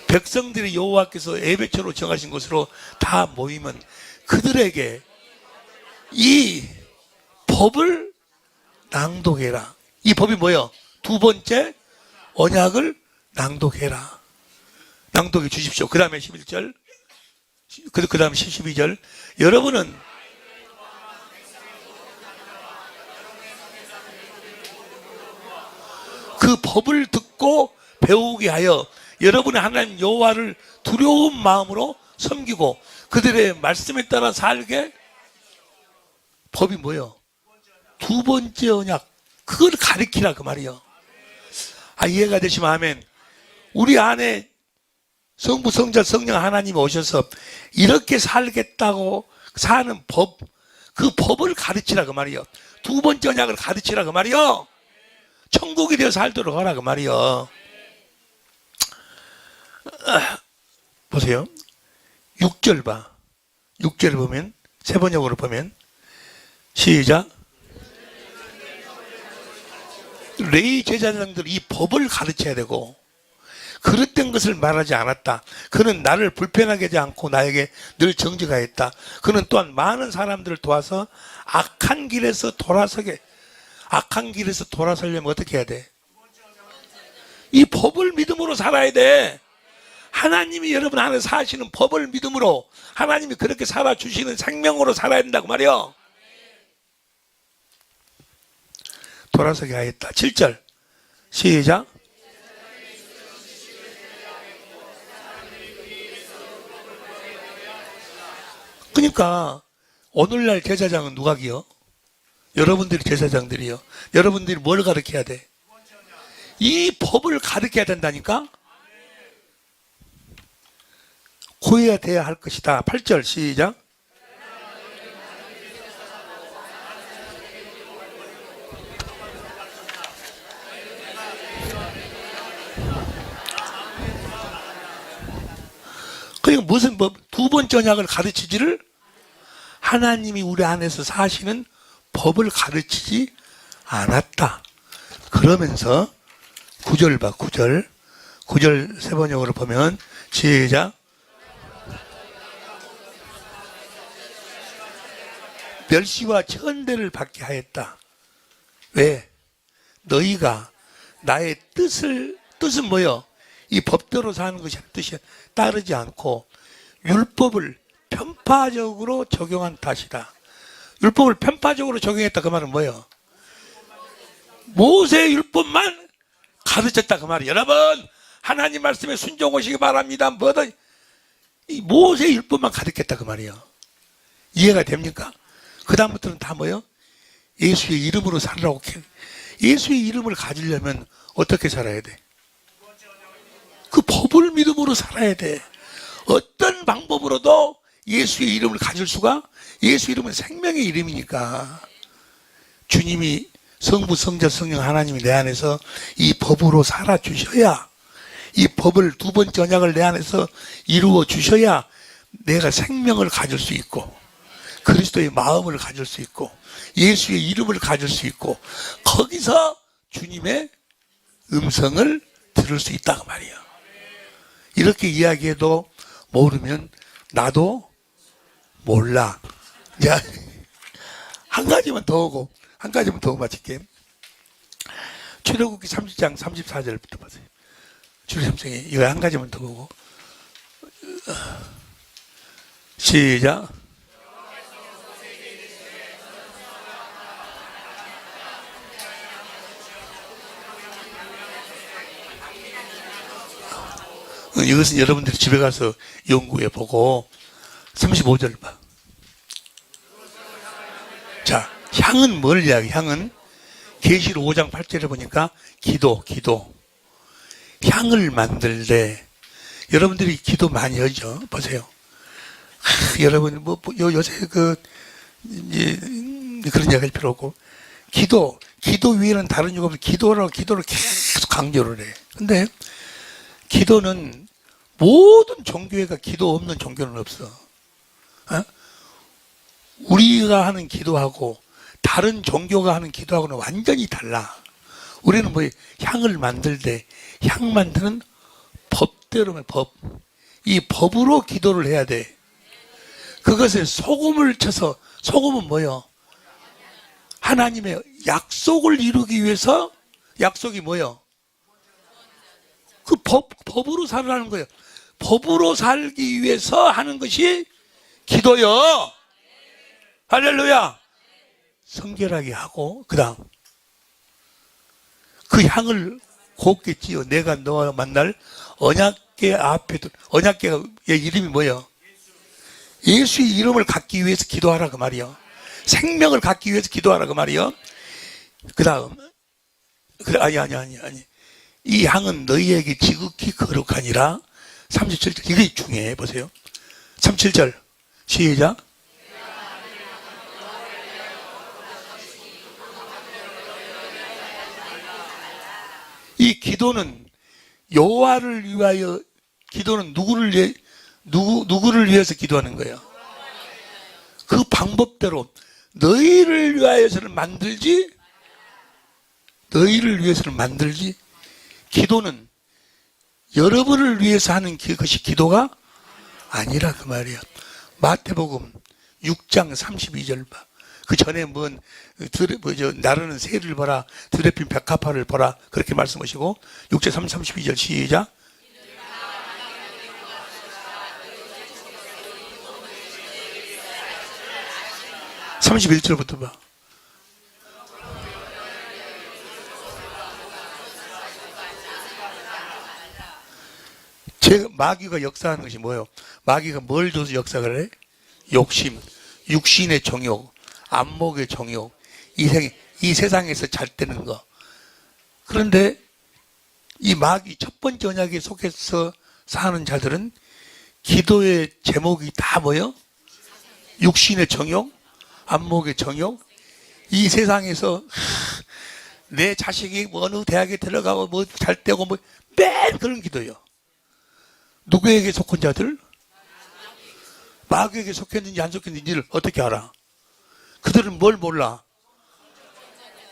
백성들이 여호와께서 예배처로 정하신 곳으로 다 모이면 그들에게 이 법을 낭독해라. 이 법이 뭐예요? 두 번째 언약을 낭독해라. 낭독해 주십시오. 그 다음에 11절, 그 다음에 12절. 여러분은 그 법을 듣고 배우게 하여 여러분의 하나님 여호와를 두려운 마음으로 섬기고 그들의 말씀에 따라 살게. 법이 뭐예요? 두 번째 언약. 그걸 가리키라 그 말이에요. 이해가 되시면 아멘. 우리 안에 성부, 성자, 성령 하나님이 오셔서 이렇게 살겠다고 사는 법, 그 법을 가르치라 그 말이요. 두 번째 언약을 가르치라 그 말이요. 천국이 되어 살도록 하라 그 말이요. 보세요. 6절 봐. 6절 보면, 세 번역으로 보면, 시작. 레위 제사장들 이 법을 가르쳐야 되고, 그릇된 것을 말하지 않았다. 그는 나를 불편하게 하지 않고 나에게 늘 정직하였다. 그는 또한 많은 사람들을 도와서 악한 길에서 돌아서려면 어떻게 해야 돼? 이 법을 믿음으로 살아야 돼. 하나님이 여러분 안에 사시는 법을 믿음으로, 하나님이 그렇게 살아주시는 생명으로 살아야 된다고 말이요. 돌아서게 하였다. 7절 시작. 그러니까 오늘날 제사장은 누가 기요? 여러분들이 제사장들이요. 여러분들이 뭘 가르쳐야 돼? 이 법을 가르쳐야 된다니까? 구해야 돼야 할 것이다. 8절 시작. 그러니까 무슨 법, 두 번째 언약을 가르치지를 하나님이 우리 안에서 사시는 법을 가르치지 않았다. 그러면서 9절 봐, 9절. 9절 세 번역으로 보면 시작. 멸시와 천대를 받게 하였다. 왜? 너희가 나의 뜻은 뭐요? 이 법대로 사는 것이 뜻이 따르지 않고 율법을 편파적으로 적용한 탓이다. 율법을 편파적으로 적용했다 그 말은 뭐예요? 모세의 율법만 가르쳤다 그 말이에요. 여러분 하나님 말씀에 순종하시기 바랍니다. 뭐든 이 모세의 율법만 가르쳤다 그 말이에요. 이해가 됩니까? 그 다음부터는 다 뭐예요? 예수의 이름으로 살라고. 예수의 이름을 가지려면 어떻게 살아야 돼? 그 법을 믿음으로 살아야 돼. 어떤 방법으로도 예수의 이름을 가질 수가, 예수 이름은 생명의 이름이니까 주님이 성부 성자 성령 하나님이 내 안에서 이 법으로 살아주셔야, 이 법을 두 번째 언약을 내 안에서 이루어 주셔야 내가 생명을 가질 수 있고 그리스도의 마음을 가질 수 있고 예수의 이름을 가질 수 있고 거기서 주님의 음성을 들을 수 있다고 말이에요. 이렇게 이야기해도 모르면 나도 몰라. 자, 한 가지만 더 오고 한 가지만 더 마칠게. 출애굽기 30장 34절부터 보세요. 주리 삼성이 이거 한 가지만 더 보고 시작. 이것은 여러분들이 집에 가서 연구해 보고 35절 봐. 자, 향은 뭘 이야기? 향은 계시록 5장 8절에 보니까 기도. 향을 만들되 여러분들이 기도 많이 하죠. 보세요. 여러분 요새 그런 이야기 할 필요 없고 기도 위에는 다른 이유가 없어. 기도를 계속 강조를 해. 근데 기도는 모든 종교회가 기도 없는 종교는 없어. 우리가 하는 기도하고 다른 종교가 하는 기도하고는 완전히 달라. 우리는 뭐 향을 만들되 향 만드는 법대로면 법. 이 법으로 기도를 해야 돼. 그것에 소금을 쳐서, 소금은 뭐요? 하나님의 약속을 이루기 위해서, 약속이 뭐요? 그 법으로 살라는 거예요. 법으로 살기 위해서 하는 것이 기도요. 할렐루야. 성결하게 하고 그 다음 그 향을 곱게 찌어 내가 너와 만날 언약궤 앞에, 언약궤의 이름이 뭐예요? 예수의 이름을 갖기 위해서 기도하라 그 말이요. 생명을 갖기 위해서 기도하라 그 말이요. 그 다음 아니 이 향은 너희에게 지극히 거룩하니라. 37절 이게 중요해. 보세요. 37절 시작. 이 기도는 여호와를 위하여, 기도는 누구를 위해서 기도하는 거예요? 그 방법대로 너희를 위하여서는 만들지, 기도는 여러분을 위해서 하는 것이 기도가 아니라 그 말이에요. 마태복음 6장 32절 봐. 그 전에 나르는 새를 보라, 들에 핀 백합화를 보라, 그렇게 말씀하시고 6장 32절 시작. (31절부터) 봐. 마귀가 역사하는 것이 뭐예요? 마귀가 뭘 줘서 역사를 해? 욕심, 육신의 정욕, 안목의 정욕, 이 세상에서 잘 되는 거. 그런데 이 마귀 첫 번째 언약에 속해서 사는 자들은 기도의 제목이 다 뭐요? 육신의 정욕, 안목의 정욕. 이 세상에서 내 자식이 어느 대학에 들어가고 뭐 잘 되고 뭐 맨 그런 기도예요. 누구에게 속한 자들? 마귀에게 속했는지 안 속했는지를 어떻게 알아? 그들은 뭘 몰라?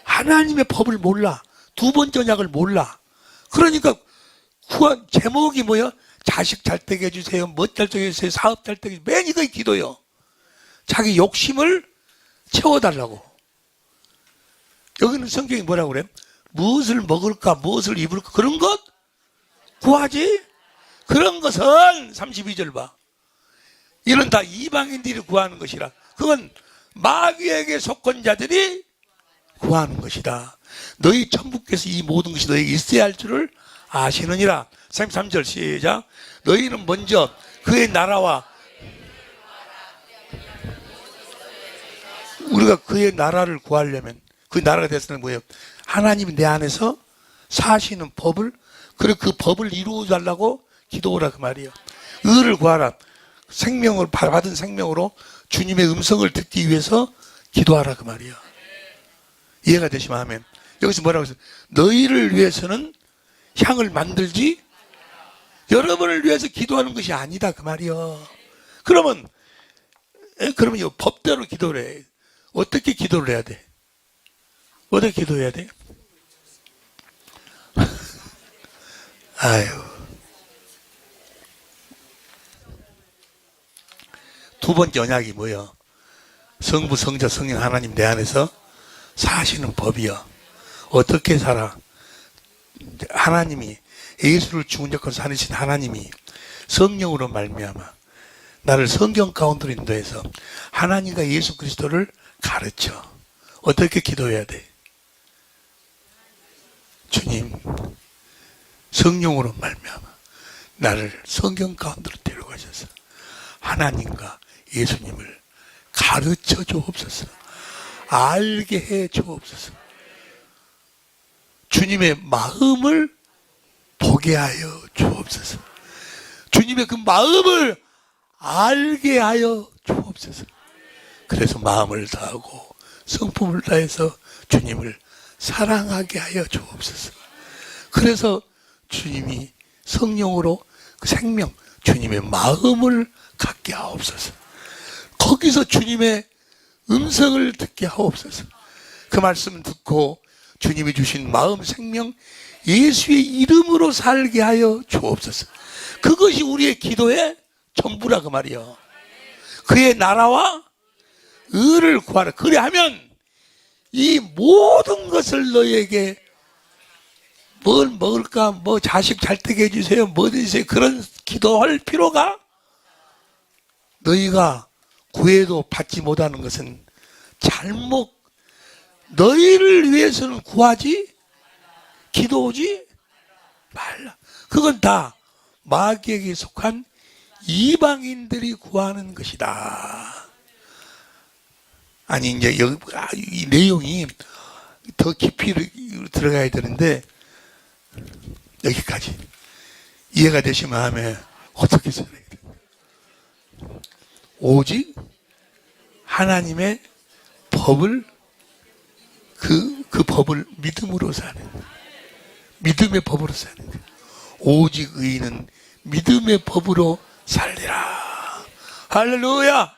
하나님의 법을 몰라. 두 번째 언약을 몰라. 그러니까 구한 제목이 뭐야? 자식 잘 되게 해주세요. 뭐 잘 되게 해주세요. 사업 잘 되게 해주세요. 맨 이거 기도요. 자기 욕심을 채워달라고. 여기는 성경이 뭐라고 그래? 무엇을 먹을까, 무엇을 입을까, 그런 것 구하지? 그런 것은 32절 봐. 이는 다 이방인들이 구하는 것이라. 그건 마귀에게 속한 자들이 구하는 것이다. 너희 천부께서 이 모든 것이 너에게 있어야 할 줄을 아시느니라. 33절 시작. 너희는 먼저 그의 나라와, 우리가 그의 나라를 구하려면 그 나라가 됐으면 뭐예요? 하나님이 내 안에서 사시는 법을, 그리고 그 법을 이루어 달라고 기도하라 그 말이에요. 의를 구하라. 생명을 받은 생명으로 주님의 음성을 듣기 위해서 기도하라 그 말이에요. 이해가 되시면 하면. 여기서 뭐라고 했어요? 너희를 위해서는 향을 만들지 여러분을 위해서 기도하는 것이 아니다 그 말이요. 그러면 이 법대로 기도를 해. 어떻게 기도를 해야 돼? 어떻게 기도해야 돼? 아유. 두 번째 언약이 뭐예요? 성부, 성자, 성령 하나님 내 안에서 사시는 법이요. 어떻게 살아? 하나님이, 예수를 죽은 자까지 살리신 하나님이 성령으로 말미암아 나를 성경 가운데로 인도해서 하나님과 예수 그리스도를 가르쳐. 어떻게 기도해야 돼? 주님, 성령으로 말미암아 나를 성경 가운데로 데려가셔서 하나님과 예수님을 가르쳐 주옵소서. 알게 해 주옵소서. 주님의 마음을 보게 하여 주옵소서. 주님의 그 마음을 알게 하여 주옵소서. 그래서 마음을 다하고 성품을 다해서 주님을 사랑하게 하여 주옵소서. 그래서 주님이 성령으로 그 생명, 주님의 마음을 갖게 하옵소서. 거기서 주님의 음성을 듣게 하옵소서. 그 말씀 듣고 주님이 주신 마음, 생명, 예수의 이름으로 살게 하여 주옵소서. 그것이 우리의 기도의 전부라 그 말이요. 그의 나라와 의를 구하라. 그래 하면 이 모든 것을 너희에게 뭘 먹을까, 뭐 자식 잘 되게 해주세요, 뭐 해주세요, 그런 기도할 필요가, 너희가 구해도 받지 못하는 것은 잘못, 너희를 위해서는 구하지 기도하지 말라. 그건 다 마귀에게 속한 이방인들이 구하는 것이다. 아니 이제 여기 이 내용이 더 깊이 들어가야 되는데 여기까지 이해가 되시면 하면 어떻게 살아야 돼? 오직 하나님의 법을 그 법을 믿음으로 사는, 믿음의 법으로 사는 거예요. 오직 의인은 믿음의 법으로 살리라. 할렐루야.